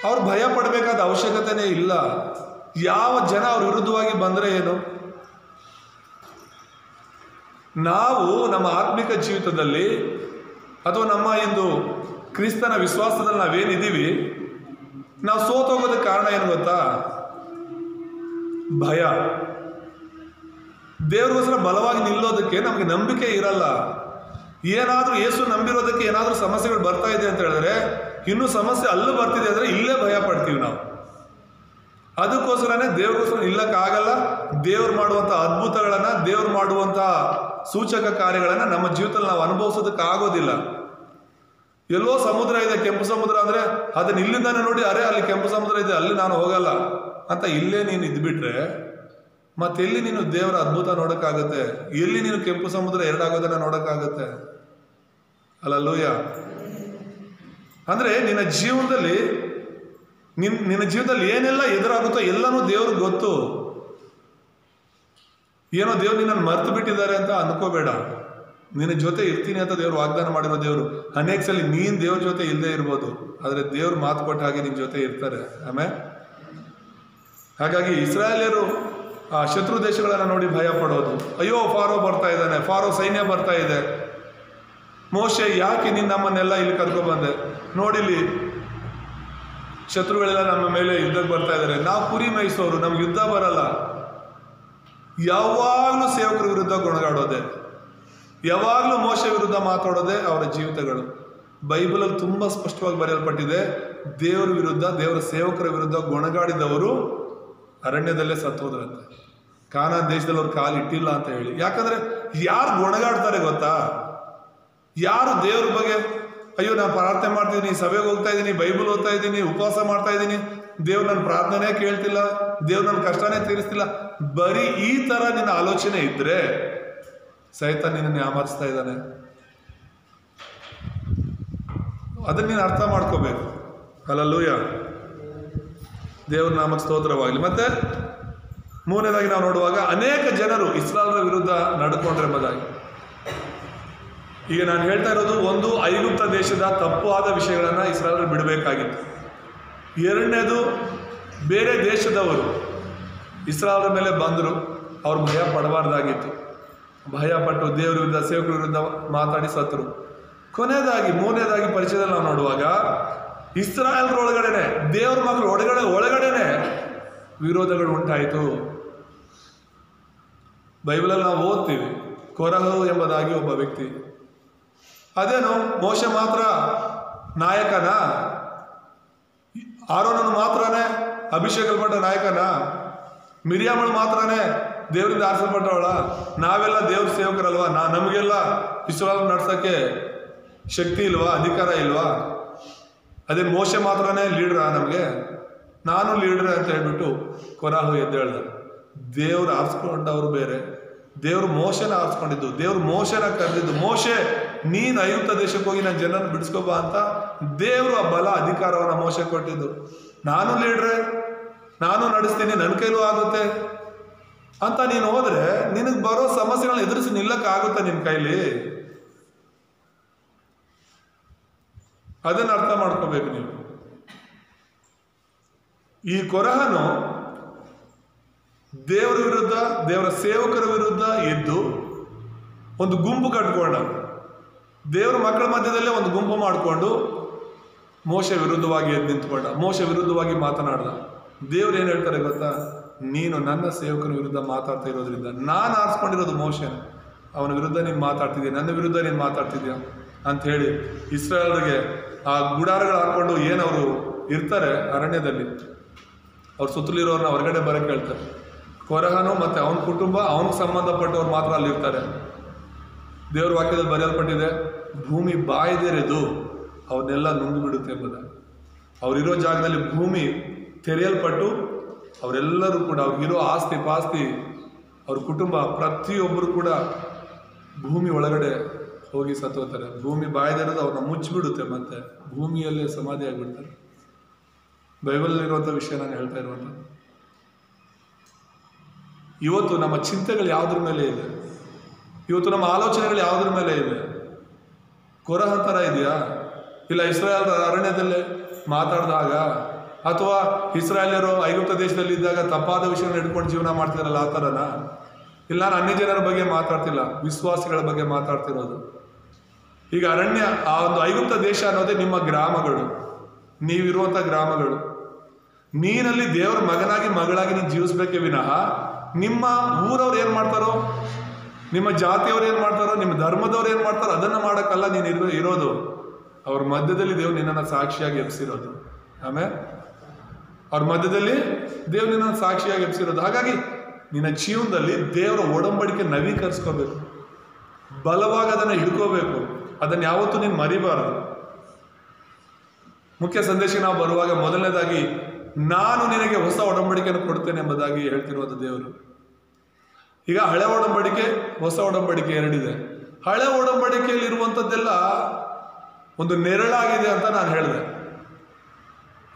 ಅವ್ರು ಭಯ ಪಡಬೇಕಾದ ಅವಶ್ಯಕತೆನೇ ಇಲ್ಲ. ಯಾವ ಜನ ಅವ್ರ ವಿರುದ್ಧವಾಗಿ ಬಂದರೆ ಏನು? ನಾವು ನಮ್ಮ ಆತ್ಮಿಕ ಜೀವಿತದಲ್ಲಿ ಅಥವಾ ನಮ್ಮ ಇಂದು ಕ್ರಿಸ್ತನ ವಿಶ್ವಾಸದಲ್ಲಿ ನಾವೇನಿದ್ದೀವಿ, ನಾವು ಸೋತೋಗೋದಕ್ಕೆ ಕಾರಣ ಏನು ಗೊತ್ತಾ? ಭಯ. ದೇವ್ರಿಗೋಸ್ಕರ ಬಲವಾಗಿ ನಿಲ್ಲೋದಕ್ಕೆ ನಮಗೆ ನಂಬಿಕೆ ಇರಲ್ಲ. ಏನಾದರೂ ಯೇಸು ನಂಬಿರೋದಕ್ಕೆ ಏನಾದರೂ ಸಮಸ್ಯೆಗಳು ಬರ್ತಾ ಇದೆ ಅಂತ ಹೇಳಿದ್ರೆ, ಇನ್ನೂ ಸಮಸ್ಯೆ ಅಲ್ಲೂ ಬರ್ತಿದೆ ಅಂದರೆ ಇಲ್ಲೇ ಭಯ ಪಡ್ತೀವಿ ನಾವು. ಅದಕ್ಕೋಸ್ಕರನೇ ದೇವ್ರಿಗೋಸ್ಕರ ನಿಲ್ಲಕ್ಕಾಗಲ್ಲ. ದೇವ್ರು ಮಾಡುವಂಥ ಅದ್ಭುತಗಳನ್ನು, ದೇವ್ರು ಮಾಡುವಂಥ ಸೂಚಕ ಕಾರ್ಯಗಳನ್ನು ನಮ್ಮ ಜೀವಿತದಲ್ಲಿ ನಾವು ಅನುಭವಿಸೋದಕ್ಕೆ ಆಗೋದಿಲ್ಲ. ಎಲ್ಲೋ ಸಮುದ್ರ ಇದೆ, ಕೆಂಪು ಸಮುದ್ರ ಅಂದರೆ ಅದನ್ನ ಇಲ್ಲಿಂದಾನೆ ನೋಡಿ, ಅರೆ ಅಲ್ಲಿ ಕೆಂಪು ಸಮುದ್ರ ಇದೆ, ಅಲ್ಲಿ ನಾನು ಹೋಗಲ್ಲ ಅಂತ ಇಲ್ಲೇ ನೀನು ಇದ್ಬಿಟ್ರೆ ಮತ್ತೆಲ್ಲಿ ನೀನು ದೇವರ ಅದ್ಭುತ ನೋಡೋಕ್ಕಾಗುತ್ತೆ? ಎಲ್ಲಿ ನೀನು ಕೆಂಪು ಸಮುದ್ರ ಎರಡಾಗೋದನ್ನ ನೋಡೋಕ್ಕಾಗುತ್ತೆ? ಹಲ್ಲೆಲೂಯಾ. ಅಂದ್ರೆ ನಿನ್ನ ಜೀವನದಲ್ಲಿ ಏನೆಲ್ಲ ಎದುರಾಗುತ್ತೋ ಎಲ್ಲನೂ ದೇವ್ರಿಗೆ ಗೊತ್ತು. ಏನೋ ದೇವ್ರು ನಿನ್ನನ್ನು ಮರ್ತು ಬಿಟ್ಟಿದ್ದಾರೆ ಅಂತ ಅನ್ಕೋಬೇಡ. ನಿನ್ನ ಜೊತೆ ಇರ್ತೀನಿ ಅಂತ ದೇವ್ರು ವಾಗ್ದಾನ ಮಾಡಿರೋ ದೇವರು. ಅನೇಕ ಸಲ ನೀನ್ ದೇವ್ರ ಜೊತೆ ಇಲ್ಲದೆ ಇರ್ಬೋದು, ಆದ್ರೆ ದೇವ್ರು ಮಾತು ಕೊಟ್ಟ ಹಾಗೆ ನಿನ್ ಜೊತೆ ಇರ್ತಾರೆ. ಆಮೇಲೆ ಹಾಗಾಗಿ ಇಸ್ರಾಯೇಲ್ಯರು ಆ ಶತ್ರು ದೇಶಗಳನ್ನ ನೋಡಿ ಭಯ ಪಡೋದು. ಅಯ್ಯೋ ಫಾರೋ ಬರ್ತಾ ಇದ್ದಾನೆ, ಫಾರೋ ಸೈನ್ಯ ಬರ್ತಾ ಇದೆ, ಮೋಶೆ ಯಾಕೆ ನೀನು ನಮ್ಮನ್ನೆಲ್ಲ ಇಲ್ಲಿ ಕರ್ಕೊಬಂದೆ? ನೋಡಿಲಿ ಶತ್ರುಗಳೆಲ್ಲ ನಮ್ಮ ಮೇಲೆ ಯುದ್ಧಕ್ಕೆ ಬರ್ತಾ ಇದ್ದಾರೆ, ನಾವು ಕುರಿ ಮೇಯಿಸೋರು, ನಮ್ಗೆ ಯುದ್ಧ ಬರಲ್ಲ. ಯಾವಾಗಲೂ ಸೇವಕರ ವಿರುದ್ಧ ಗೊಣಗಾಡೋದೆ, ಯಾವಾಗಲೂ ಮೋಶೆ ವಿರುದ್ಧ ಮಾತಾಡೋದೆ ಅವರ ಜೀವಿತಗಳು. ಬೈಬಲಲ್ಲಿ ತುಂಬಾ ಸ್ಪಷ್ಟವಾಗಿ ಬರೆಯಲ್ಪಟ್ಟಿದೆ, ದೇವರ ವಿರುದ್ಧ, ದೇವರ ಸೇವಕರ ವಿರುದ್ಧ ಗೊಣಗಾಡಿದವರು ಅರಣ್ಯದಲ್ಲೇ ಸತ್ತೋದ್ರಂತೆ. ಕಾನಾನ್ ದೇಶದಲ್ಲಿ ಅವ್ರು ಕಾಲು ಇಟ್ಟಿಲ್ಲ ಅಂತ ಹೇಳಿ. ಯಾಕಂದ್ರೆ ಯಾರು ಗೊಣಗಾಡ್ತಾರೆ ಗೊತ್ತಾ? ಯಾರು ದೇವ್ರ ಬಗ್ಗೆ ಅಯ್ಯೋ ನಾನು ಪ್ರಾರ್ಥನೆ ಮಾಡ್ತಿದ್ದೀನಿ, ಸಭೆಗೆ ಹೋಗ್ತಾ ಇದ್ದೀನಿ, ಬೈಬಲ್ ಓದ್ತಾ ಇದ್ದೀನಿ, ಉಪವಾಸ ಮಾಡ್ತಾ ಇದ್ದೀನಿ, ದೇವ್ರು ನನ್ನ ಪ್ರಾರ್ಥನೆ ಕೇಳ್ತಿಲ್ಲ, ದೇವ್ರು ನನ್ನ ಕಷ್ಟನೇ ತೀರಿಸ್ತಿಲ್ಲ, ಬರೀ ಈ ತರ ನಿನ್ನ ಆಲೋಚನೆ ಇದ್ರೆ ಸೈತಾನ್ ನಿನ್ನನ್ನು ಯಾಮಾರಿಸ್ತಾ ಇದ್ದಾನೆ. ಅದನ್ನ ನೀನು ಅರ್ಥ ಮಾಡ್ಕೋಬೇಕು. ಹಲ್ಲೆಲೂಯಾ. ದೇವ್ರ ನಾಮಕ್ಕೆ ಸ್ತೋತ್ರವಾಗಲಿ. ಮತ್ತೆ ಮೂರನೇದಾಗಿ ನಾವು ನೋಡುವಾಗ ಅನೇಕ ಜನರು ಇಸ್ರಾಯೇಲರ ವಿರುದ್ಧ ನಡ್ಕೊಂಡ್ರೆಂಬುದಾಗಿ. ಈಗ ನಾನು ಹೇಳ್ತಾ ಇರೋದು, ಒಂದು ಐಗುಪ್ತ ದೇಶದ ತಪ್ಪಾದ ವಿಷಯಗಳನ್ನು ಇಸ್ರಾಯೇಲರು ಬಿಡಬೇಕಾಗಿತ್ತು. ಎರಡನೇದು, ಬೇರೆ ದೇಶದವರು ಇಸ್ರಾಯೇಲರ ಮೇಲೆ ಬಂದರು, ಅವ್ರು ಭಯ ಪಡಬಾರ್ದಾಗಿತ್ತು. ಭಯ ಪಟ್ಟು ದೇವರ ವಿರುದ್ಧ, ಸೇವಕರ ವಿರುದ್ಧ ಮಾತಾಡಿ ಸತ್ತರು. ಕೊನೆಯದಾಗಿ ಮೂರನೇದಾಗಿ ಪರಿಚಯದಲ್ಲಿ ನಾವು ನೋಡುವಾಗ ಇಸ್ರಾಯೇಲರ ಒಳಗಡೆನೆ, ದೇವರ ಮಕ್ಕಳು ಒಳಗಡೆನೆ ವಿರೋಧಗಳು ಉಂಟಾಯಿತು. ಬೈಬಲಲ್ಲಿ ನಾವು ಓದ್ತೀವಿ, ಕೊರಹು ಎಂಬುದಾಗಿ ಒಬ್ಬ ವ್ಯಕ್ತಿ. ಅದೇನು ಮೋಶೆ ಮಾತ್ರ ನಾಯಕನ? ಆರೋನನು ಮಾತ್ರನೇ ಅಭಿಷೇಕಲ್ಪಟ್ಟ ನಾಯಕನ? ಮಿರಿಯಾಮಳು ಮಾತ್ರನೇ ದೇವರಿಂದ ಆರಿಸಲ್ಪಟ್ಟವಳ? ನಾವೆಲ್ಲ ದೇವ್ರ ಸೇವಕರಲ್ವಾ? ನಮಗೆಲ್ಲ ಇಸ್ರಾಯೇಲ್ ನಡ್ಸೋಕ್ಕೆ ಶಕ್ತಿ ಇಲ್ವಾ? ಅಧಿಕಾರ ಇಲ್ವಾ? ಅದೇ ಮೋಶೆ ಮಾತ್ರನೇ ಲೀಡ್ರಾ ನಮಗೆ? ನಾನು ಲೀಡ್ರೆ ಅಂತ ಹೇಳ್ಬಿಟ್ಟು ಕೊರಹು ಎದ್ದೇಳ್ದ. ದೇವ್ರು ಆರಿಸ್ಕೊಂಡವರು ಬೇರೆ, ದೇವ್ರು ಮೋಶೆನ ಆರಿಸ್ಕೊಂಡಿದ್ದು, ದೇವ್ರು ಮೋಶೆನ ಕರೆದಿದ್ದು. ಮೋಶೆ ನೀನು ಐಗುಪ್ತ ದೇಶಕ್ಕೆ ಹೋಗಿ ನನ್ನ ಜನರನ್ನು ಬಿಡಿಸ್ಕೋಬಾ ಅಂತ ದೇವರು ಆ ಬಲ ಅಧಿಕಾರವನ್ನ ಮೋಶೆ ಕೊಟ್ಟಿದ್ದು. ನಾನು ಲೀಡ್ರೆ, ನಾನು ನಡೆಸ್ತೀನಿ, ನನ್ನ ಕೈಲೂ ಆಗುತ್ತೆ ಅಂತ ನೀನು ಹೋದ್ರೆ ನಿನಗೆ ಬರೋ ಸಮಸ್ಯೆಗಳನ್ನ ಎದುರಿಸಿ ನಿಲ್ಲಕ್ಕಾಗುತ್ತೆ ನಿನ್ನ ಕೈಲಿ? ಅದನ್ನ ಅರ್ಥ ಮಾಡ್ಕೋಬೇಕು ನೀವು. ಈ ಕೊರಹನು ದೇವರ ವಿರುದ್ಧ, ದೇವರ ಸೇವಕರ ವಿರುದ್ಧ ಎದ್ದು ಒಂದು ಗುಂಪು ಕಟ್ಕೊಂಡ. ದೇವರ ಮಕ್ಕಳ ಮಧ್ಯದಲ್ಲೇ ಒಂದು ಗುಂಪು ಮಾಡಿಕೊಂಡು ಮೋಶೆ ವಿರುದ್ಧವಾಗಿ ಎದ್ದು ನಿಂತ್ಕೊಂಡ, ಮೋಶೆ ವಿರುದ್ಧವಾಗಿ ಮಾತನಾಡ್ದ. ದೇವ್ರು ಏನು ಹೇಳ್ತಾರೆ ಗೊತ್ತಾ? ನೀನು ನನ್ನ ಸೇವಕನ ವಿರುದ್ಧ ಮಾತಾಡ್ತಾ ಇರೋದ್ರಿಂದ, ನಾನು ಆರಿಸ್ಕೊಂಡಿರೋದು ಮೋಶೆ, ಅವನ ವಿರುದ್ಧ ನೀನು ಮಾತಾಡ್ತಿದ್ಯಾ, ನನ್ನ ವಿರುದ್ಧ ನೀನು ಮಾತಾಡ್ತಿದ್ಯಾ ಅಂತ ಹೇಳಿ ಇಸ್ರಾಯೇಲ್ರಿಗೆ ಆ ಗುಡಾರಗಳು ಹಾಕೊಂಡು ಏನವರು ಇರ್ತಾರೆ ಅರಣ್ಯದಲ್ಲಿ, ಅವ್ರ ಸುತ್ತಲಿರೋರನ್ನ ಹೊರಗಡೆ ಬರಕ್ಕೆ ಹೇಳ್ತಾರೆ. ಕೊರಹನು ಮತ್ತೆ ಅವನ ಕುಟುಂಬ, ಅವನಿಗೆ ಸಂಬಂಧಪಟ್ಟವ್ರು ಮಾತ್ರ ಅಲ್ಲಿ ಇರ್ತಾರೆ. ದೇವ್ರ ವಾಕ್ಯದಲ್ಲಿ ಬರೆಯಲ್ಪಟ್ಟಿದೆ, ಭೂಮಿ ಬಾಯ್ದೆರೆದು ಅವನ್ನೆಲ್ಲ ನುಂಗು ಬಿಡುತ್ತೆ ಎಂಬುದಾಗಿ. ಅವರಿರೋ ಜಾಗದಲ್ಲಿ ಭೂಮಿ ತೆರೆಯಲ್ಪಟ್ಟು ಅವರೆಲ್ಲರೂ ಕೂಡ ಅವ್ರಿಗಿರೋ ಆಸ್ತಿ ಪಾಸ್ತಿ, ಅವ್ರ ಕುಟುಂಬ ಪ್ರತಿಯೊಬ್ಬರು ಕೂಡ ಭೂಮಿ ಒಳಗಡೆ ಹೋಗಿ ಸತ್ತೋಗ್ತಾರೆ. ಭೂಮಿ ಬಾಯ್ದೆರೆದು ಅವ್ರನ್ನ ಮುಚ್ಚಿಬಿಡುತ್ತೆ, ಮತ್ತೆ ಭೂಮಿಯಲ್ಲೇ ಸಮಾಧಿ ಆಗಿಬಿಡ್ತಾರೆ. ಬೈಬಲಲ್ಲಿರುವಂಥ ವಿಷಯ ನಾನು ಹೇಳ್ತಾ ಇರುವಂಥದ್ದು. ಇವತ್ತು ನಮ್ಮ ಚಿಂತೆಗಳು ಯಾವುದ್ರ ಮೇಲೆ ಇದೆ? ಇವತ್ತು ನಮ್ಮ ಆಲೋಚನೆಗಳು ಯಾವುದ್ರ ಮೇಲೆ ಇದೆ? ಕೊರಹನ ಥರ ಇದೆಯಾ? ಇಲ್ಲ ಇಸ್ರಾಯೇಲ್ ಅರಣ್ಯದಲ್ಲೇ ಮಾತಾಡಿದಾಗ, ಅಥವಾ ಇಸ್ರಾಯೇಲ್ಯರು ಐಗುಪ್ತ ದೇಶದಲ್ಲಿ ಇದ್ದಾಗ ತಪ್ಪಾದ ವಿಷಯನ ಹಿಡ್ಕೊಂಡು ಜೀವನ ಮಾಡ್ತಿರಲ್ಲ ಆ ಥರನ? ಇಲ್ಲ, ನಾನು ಅನ್ಯ ಜನರ ಬಗ್ಗೆ ಮಾತಾಡ್ತಿಲ್ಲ, ವಿಶ್ವಾಸಿಗಳ ಬಗ್ಗೆ ಮಾತಾಡ್ತಿರೋದು. ಈಗ ಅರಣ್ಯ, ಆ ಒಂದು ಐಗುಪ್ತ ದೇಶ ಅನ್ನೋದೇ ನಿಮ್ಮ ಗ್ರಾಮಗಳು, ನೀವಿರುವಂಥ ಗ್ರಾಮಗಳು. ನೀನಲ್ಲಿ ದೇವರ ಮಗನಾಗಿ ಮಗಳಾಗಿ ನೀನು ಜೀವಿಸ್ಬೇಕೇ ವಿನಃ ನಿಮ್ಮ ಊರವ್ರು ಏನು ಮಾಡ್ತಾರೋ, ನಿಮ್ಮ ಜಾತಿಯವ್ರು ಏನು ಮಾಡ್ತಾರೋ, ನಿಮ್ಮ ಧರ್ಮದವ್ರು ಏನು ಮಾಡ್ತಾರೋ ಅದನ್ನು ಮಾಡೋಕ್ಕಲ್ಲ ನೀನು ಇರೋದು. ಅವ್ರ ಮಧ್ಯದಲ್ಲಿ ದೇವ್ರು ನಿನ್ನನ್ನು ಸಾಕ್ಷಿಯಾಗಿ ಎಬ್ಸಿರೋದು. ಆಮೇಲೆ ಅವ್ರ ಮಧ್ಯದಲ್ಲಿ ದೇವ್ರು ನಿನ್ನನ್ನು ಸಾಕ್ಷಿಯಾಗಿ ಎಬ್ಸಿರೋದು. ಹಾಗಾಗಿ ನಿನ್ನ ಜೀವನದಲ್ಲಿ ದೇವರ ಒಡಂಬಡಿಕೆ ನವೀಕರಿಸ್ಕೋಬೇಕು, ಬಲವಾಗಿ ಅದನ್ನು ಹಿಡ್ಕೋಬೇಕು, ಅದನ್ನು ಯಾವತ್ತೂ ನೀನು ಮರಿಬಾರದು. ಮುಖ್ಯ ಸಂದೇಶ ನಾವು ಬರುವಾಗ ಮೊದಲನೇದಾಗಿ ನಾನು ನಿನಗೆ ಹೊಸ ಒಡಂಬಡಿಕೆಯನ್ನು ಕೊಡ್ತೇನೆ ಎಂಬುದಾಗಿ ಹೇಳ್ತಿರುವುದು ದೇವರು. ಈಗ ಹಳೆ ಒಡಂಬಡಿಕೆ, ಹೊಸ ಒಡಂಬಡಿಕೆ ಎರಡಿದೆ. ಹಳೆ ಒಡಂಬಡಿಕೆಯಲ್ಲಿರುವಂಥದ್ದೆಲ್ಲ ಒಂದು ನೆರಳಾಗಿದೆ ಅಂತ ನಾನು ಹೇಳಿದೆ.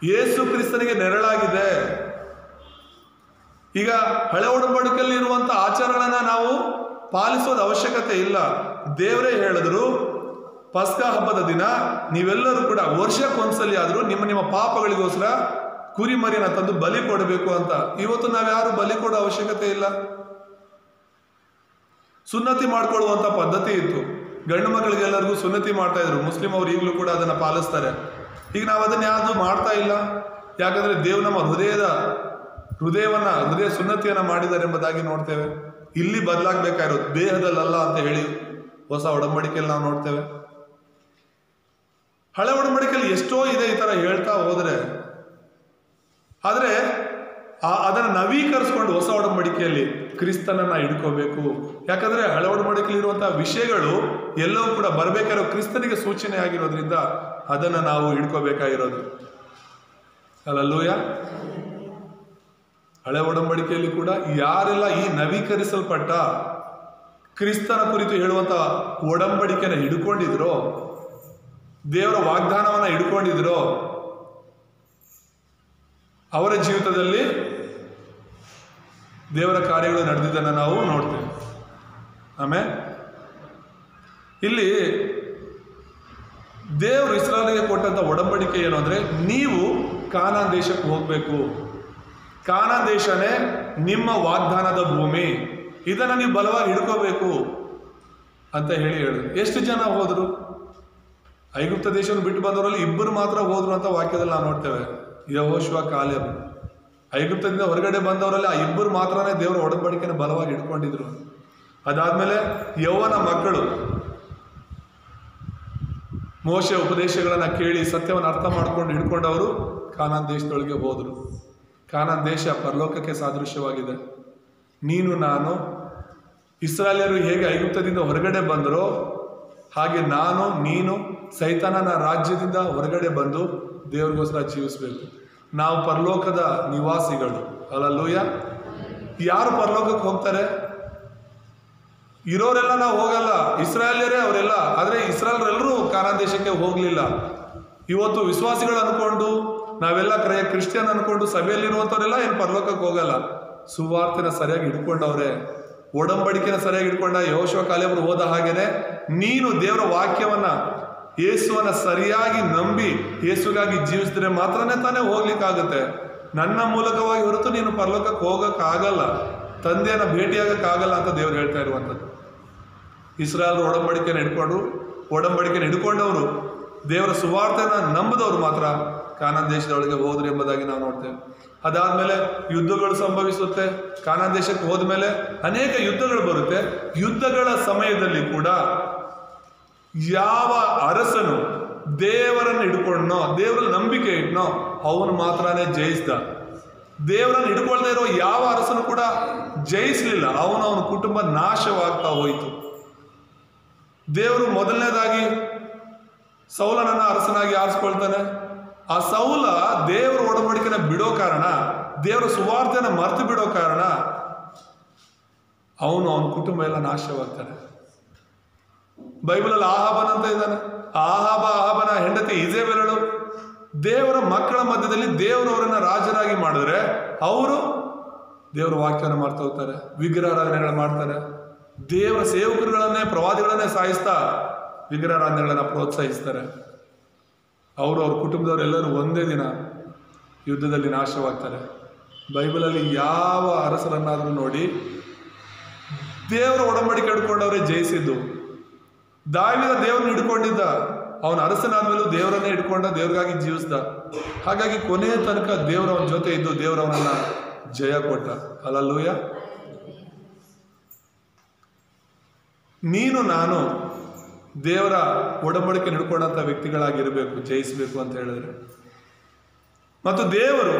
ಯೇಸು ಕ್ರಿಸ್ತನಿಗೆ ನೆರಳಾಗಿದೆ. ಈಗ ಹಳೆ ಒಡಂಬಡಿಕೆಯಲ್ಲಿ ಇರುವಂಥ ಆಚಾರಗಳನ್ನ ನಾವು ಪಾಲಿಸೋದ ಅವಶ್ಯಕತೆ ಇಲ್ಲ. ದೇವರೇ ಹೇಳಿದ್ರು, ಪಸ್ಕಾ ಹಬ್ಬದ ದಿನ ನೀವೆಲ್ಲರೂ ಕೂಡ ವರ್ಷಕ್ಕೊಂದ್ಸಲಿ ಆದರೂ ನಿಮ್ಮ ನಿಮ್ಮ ಪಾಪಗಳಿಗೋಸ್ಕರ ಕುರಿಮರಿನ ತಂದು ಬಲಿ ಕೊಡಬೇಕು ಅಂತ. ಇವತ್ತು ನಾವ್ಯಾರು ಬಲಿ ಕೊಡೋ ಅವಶ್ಯಕತೆ ಇಲ್ಲ. ಸುನ್ನತಿ ಮಾಡ್ಕೊಳ್ಳುವಂಥ ಪದ್ಧತಿ ಇತ್ತು. ಗಂಡು ಮಕ್ಕಳಿಗೆಲ್ಲರಿಗೂ ಸುನ್ನತಿ ಮಾಡ್ತಾ ಇದ್ರು. ಮುಸ್ಲಿಂ ಅವರು ಈಗಲೂ ಕೂಡ ಅದನ್ನು ಪಾಲಿಸ್ತಾರೆ. ಈಗ ನಾವು ಅದನ್ನು ಯಾವುದು ಮಾಡ್ತಾ ಇಲ್ಲ. ಯಾಕಂದ್ರೆ ದೇವ್ ನಮ್ಮ ಹೃದಯ ಸುನ್ನತಿಯನ್ನು ಮಾಡಿದ್ದಾರೆ ಎಂಬುದಾಗಿ ನೋಡ್ತೇವೆ. ಇಲ್ಲಿ ಬದಲಾಗಬೇಕಾಗಿರೋದು ದೇಹದಲ್ಲಲ್ಲ ಅಂತ ಹೇಳಿ ಹೊಸ ಒಡಂಬಡಿಕೆಯಲ್ಲಿ ನಾವು ನೋಡ್ತೇವೆ. ಹಳೆ ಒಡಂಬಡಿಕೆಯಲ್ಲಿ ಎಷ್ಟೋ ಇದೆ ಈ ತರ ಹೇಳ್ತಾ ಹೋದ್ರೆ, ಆದರೆ ಅದನ್ನು ನವೀಕರಿಸ್ಕೊಂಡು ಹೊಸ ಒಡಂಬಡಿಕೆಯಲ್ಲಿ ಕ್ರಿಸ್ತನನ್ನ ಹಿಡ್ಕೋಬೇಕು. ಯಾಕಂದ್ರೆ ಹಳೆ ಒಡಂಬಡಿಕೆಯಲ್ಲಿ ಇರುವಂತಹ ವಿಷಯಗಳು ಎಲ್ಲವೂ ಕೂಡ ಬರಬೇಕಾಗಿರೋ ಕ್ರಿಸ್ತನಿಗೆ ಸೂಚನೆ ಆಗಿರೋದ್ರಿಂದ ಅದನ್ನು ನಾವು ಹಿಡ್ಕೋಬೇಕಾಗಿರೋದು. ಹಲ್ಲೆಲೂಯಾ. ಹಳೆ ಒಡಂಬಡಿಕೆಯಲ್ಲಿ ಕೂಡ ಯಾರೆಲ್ಲ ಈ ನವೀಕರಿಸಲ್ಪಟ್ಟ ಕ್ರಿಸ್ತನ ಕುರಿತು ಹೇಳುವಂತ ಒಡಂಬಡಿಕೆನ ಹಿಡ್ಕೊಂಡಿದ್ರೋ, ದೇವರ ವಾಗ್ದಾನವನ್ನ ಹಿಡ್ಕೊಂಡಿದ್ರೋ, ಅವರ ಜೀವಿತದಲ್ಲಿ ದೇವರ ಕಾರ್ಯಗಳು ನಡೆದಿದ್ದನ್ನು ನಾವು ನೋಡ್ತೇವೆ. ಆಮೇಲೆ ಇಲ್ಲಿ ದೇವರು ಇಸ್ರಾಯೇಲಿಗೆ ಕೊಟ್ಟಂತ ಒಡಂಬಡಿಕೆ ಏನು ಅಂದ್ರೆ, ನೀವು ಕಾನಾನ್ ದೇಶಕ್ಕೆ ಹೋಗ್ಬೇಕು, ಕಾನಾನ್ ದೇಶನೇ ನಿಮ್ಮ ವಾಗ್ದಾನದ ಭೂಮಿ, ಇದನ್ನು ನೀವು ಬಲವಾಗಿ ಹಿಡ್ಕೋಬೇಕು ಅಂತ ಹೇಳಿ. ಎಷ್ಟು ಜನ ಹೋದ್ರು? ಐಗುಪ್ತ ದೇಶವನ್ನು ಬಿಟ್ಟು ಬಂದವರಲ್ಲಿ ಇಬ್ಬರು ಮಾತ್ರ ಹೋದ್ರು ಅಂತ ವಾಕ್ಯದಲ್ಲಿ ನಾವು ನೋಡ್ತೇವೆ. ಯೆಹೋಶುವ, ಕಾಲೇಬ್. ಐಗುಪ್ತದಿಂದ ಹೊರಗಡೆ ಬಂದವರಲ್ಲಿ ಆ ಇಬ್ಬರು ಮಾತ್ರನೇ ದೇವರ ಒಡಂಬಡಿಕೆನ ಬಲವಾಗಿ ಹಿಡ್ಕೊಂಡಿದ್ರು. ಅದಾದ್ಮೇಲೆ ಯೌವನ ಮಕ್ಕಳು ಮೋಶೆ ಉಪದೇಶಗಳನ್ನ ಕೇಳಿ ಸತ್ಯವನ್ನು ಅರ್ಥ ಮಾಡ್ಕೊಂಡು ಹಿಡ್ಕೊಂಡವರು ಕಾನಾನ್ ದೇಶದೊಳಗೆ ಹೋದ್ರು. ಕಾನಾನ್ ದೇಶ ಪರಲೋಕಕ್ಕೆ ಸಾದೃಶ್ಯವಾಗಿದೆ. ನಾನು ಇಸ್ರಾಯೇಲ್ಯರು ಹೇಗೆ ಐಗುಪ್ತದಿಂದ ಹೊರಗಡೆ ಬಂದರೋ ಹಾಗೆ ನೀನು ಸೈತಾನನ ರಾಜ್ಯದಿಂದ ಹೊರಗಡೆ ಬಂದು ದೇವರಿಗೋಸ್ಕರ ಜೀವಿಸ್ಬೇಕು. ನಾವು ಪರಲೋಕದ ನಿವಾಸಿಗಳು. ಹಲ್ಲೆಲೂಯಾ. ಯಾರು ಪರಲೋಕಕ್ಕೆ ಹೋಗ್ತಾರೆ? ಇರೋರೆಲ್ಲ ನಾವು ಹೋಗಲ್ಲ, ಇಸ್ರಾಯೇಲ್ಯರೇ ಅವರೆಲ್ಲ. ಆದರೆ ಇಸ್ರಾಯೇಲ್ರೆಲ್ಲರೂ ಕಾನಾನ್ ದೇಶಕ್ಕೆ ಹೋಗಲಿಲ್ಲ. ಇವತ್ತು ವಿಶ್ವಾಸಿಗಳು ಅನ್ಕೊಂಡು ನಾವೆಲ್ಲ ಕ್ರಿಶ್ಚಿಯನ್ ಅನ್ಕೊಂಡು ಸಭೆಯಲ್ಲಿರುವಂಥವರೆಲ್ಲ ಏನು ಪರಲೋಕಕ್ಕೆ ಹೋಗಲ್ಲ. ಸುವಾರ್ತೆನ ಸರಿಯಾಗಿ ಹಿಡ್ಕೊಂಡವ್ರೆ, ಒಡಂಬಡಿಕೆನ ಸರಿಯಾಗಿ ಹಿಡ್ಕೊಂಡ ಯೆಹೋಶುವ ಕಾಲೇಬರು ಹೋದ ಹಾಗೇನೆ ನೀನು ದೇವರ ವಾಕ್ಯವನ್ನ ಯೇಸುವನ್ನ ಸರಿಯಾಗಿ ನಂಬಿ ಯೇಸುಗಾಗಿ ಜೀವಿಸಿದ್ರೆ ಮಾತ್ರನೇ ತಾನೇ ಹೋಗ್ಲಿಕ್ಕಾಗುತ್ತೆ. ನನ್ನ ಮೂಲಕವಾಗಿ ಹೊರತು ನೀನು ಪರಲೋಕಕ್ಕೆ ಹೋಗಕ್ಕಾಗಲ್ಲ, ತಂದೆಯನ್ನ ಭೇಟಿಯಾಗಕ್ಕಾಗಲ್ಲ ಅಂತ ದೇವ್ರು ಹೇಳ್ತಾ ಇರುವಂಥದ್ದು. ಇಸ್ರಾಯೇಲ್ ಒಡಂಬಡಿಕೆನ ಹಿಡ್ಕೊಂಡವರು, ದೇವರ ಸುವಾರ್ತೆನ ನಂಬದವರು ಮಾತ್ರ ಕಾನಾನ್ ದೇಶದೊಳಗೆ ಹೋದ್ರು ಎಂಬುದಾಗಿ ನಾವು ನೋಡ್ತೇವೆ. ಅದಾದ್ಮೇಲೆ ಯುದ್ಧಗಳು ಸಂಭವಿಸುತ್ತೆ. ಕಾನಾನ್ ದೇಶಕ್ಕೆ ಹೋದ್ಮೇಲೆ ಅನೇಕ ಯುದ್ಧಗಳು ಬರುತ್ತೆ. ಯುದ್ಧಗಳ ಸಮಯದಲ್ಲಿ ಕೂಡ ಯಾವ ಅರಸನು ದೇವರನ್ನು ಹಿಡ್ಕೊಂಡ್ನೋ, ದೇವರಲ್ಲಿ ನಂಬಿಕೆ ಇಟ್ನೋ ಅವನು ಮಾತ್ರನೇ ಜಯಿಸ್ದ. ದೇವರನ್ನು ಹಿಡ್ಕೊಳ್ದೇ ಇರೋ ಯಾವ ಅರಸನು ಕೂಡ ಜಯಿಸಲಿಲ್ಲ. ಅವನ ಕುಟುಂಬ ನಾಶವಾಗ್ತಾ ಹೋಯಿತು. ದೇವರು ಮೊದಲನೇದಾಗಿ ಸೌಲನನ್ನ ಅರಸನಾಗಿ ಆರಿಸ್ಕೊಳ್ತಾನೆ. ಆ ಸೌಲ ದೇವರ ಒಡಂಬಡಿಕೆನ ಬಿಡೋ ಕಾರಣ, ದೇವರ ಸುವಾರ್ತೆನ ಮರೆತು ಬಿಡೋ ಕಾರಣ ಅವನ ಕುಟುಂಬ ಎಲ್ಲ ನಾಶವಾಗ್ತಾನೆ. ಬೈಬಲಲ್ಲಿ ಆಹಾಬನ ಅಂತ ಇದ್ದಾನೆ. ಆಹಾಬನ ಹೆಂಡತಿ ಈಜೆಬೆಲಳು. ದೇವರ ಮಕ್ಕಳ ಮಧ್ಯದಲ್ಲಿ ದೇವರವರನ್ನ ರಾಜರಾಗಿ ಮಾಡಿದ್ರೆ ಅವರು ದೇವರ ವಾಕ್ಯವನ್ನು ಮಾಡ್ತಾ ಹೋಗ್ತಾರೆ, ವಿಗ್ರಹಾರಾಧನೆಗಳನ್ನ ಮಾಡ್ತಾರೆ. ದೇವರ ಸೇವಕರುಗಳನ್ನೇ, ಪ್ರವಾದಿಗಳನ್ನೇ ಸಾಯಿಸ್ತಾ ವಿಗ್ರಹಾರಾಧನೆಗಳನ್ನ ಪ್ರೋತ್ಸಾಹಿಸ್ತಾರೆ. ಅವ್ರ ಕುಟುಂಬದವರೆಲ್ಲರೂ ಒಂದೇ ದಿನ ಯುದ್ಧದಲ್ಲಿ ನಾಶವಾಗ್ತಾರೆ. ಬೈಬಲಲ್ಲಿ ಯಾವ ಅರಸರನ್ನಾದರೂ ನೋಡಿ ದೇವರ ಒಡಂಬಡಿಕೆ ಹಿಡ್ಕೊಂಡವರೇ ಜಯಿಸಿದ್ದು. ದಾವೀದ ದೇವರನ್ನ ಹಿಡ್ಕೊಂಡಿದ್ದ, ಅವನ ಅರಸನಾದ್ಮೇಲೂ ದೇವರನ್ನೇ ಹಿಡ್ಕೊಂಡ, ದೇವ್ರಿಗಾಗಿ ಜೀವಿಸ್ದ. ಹಾಗಾಗಿ ಕೊನೆಯ ತನಕ ದೇವರವನ ಜೊತೆ ಇದ್ದು ದೇವರವನನ್ನ ಜಯ ಕೊಟ್ಟ. ಹಲ್ಲೆಲೂಯ. ನೀನು ನಾನು ದೇವರ ಒಡಂಬಡಿಕೆ ಹಿಡ್ಕೊಂಡಂಥ ವ್ಯಕ್ತಿಗಳಾಗಿರಬೇಕು, ಜಯಿಸಬೇಕು ಅಂತ ಹೇಳಿದ್ರೆ. ಮತ್ತು ದೇವರು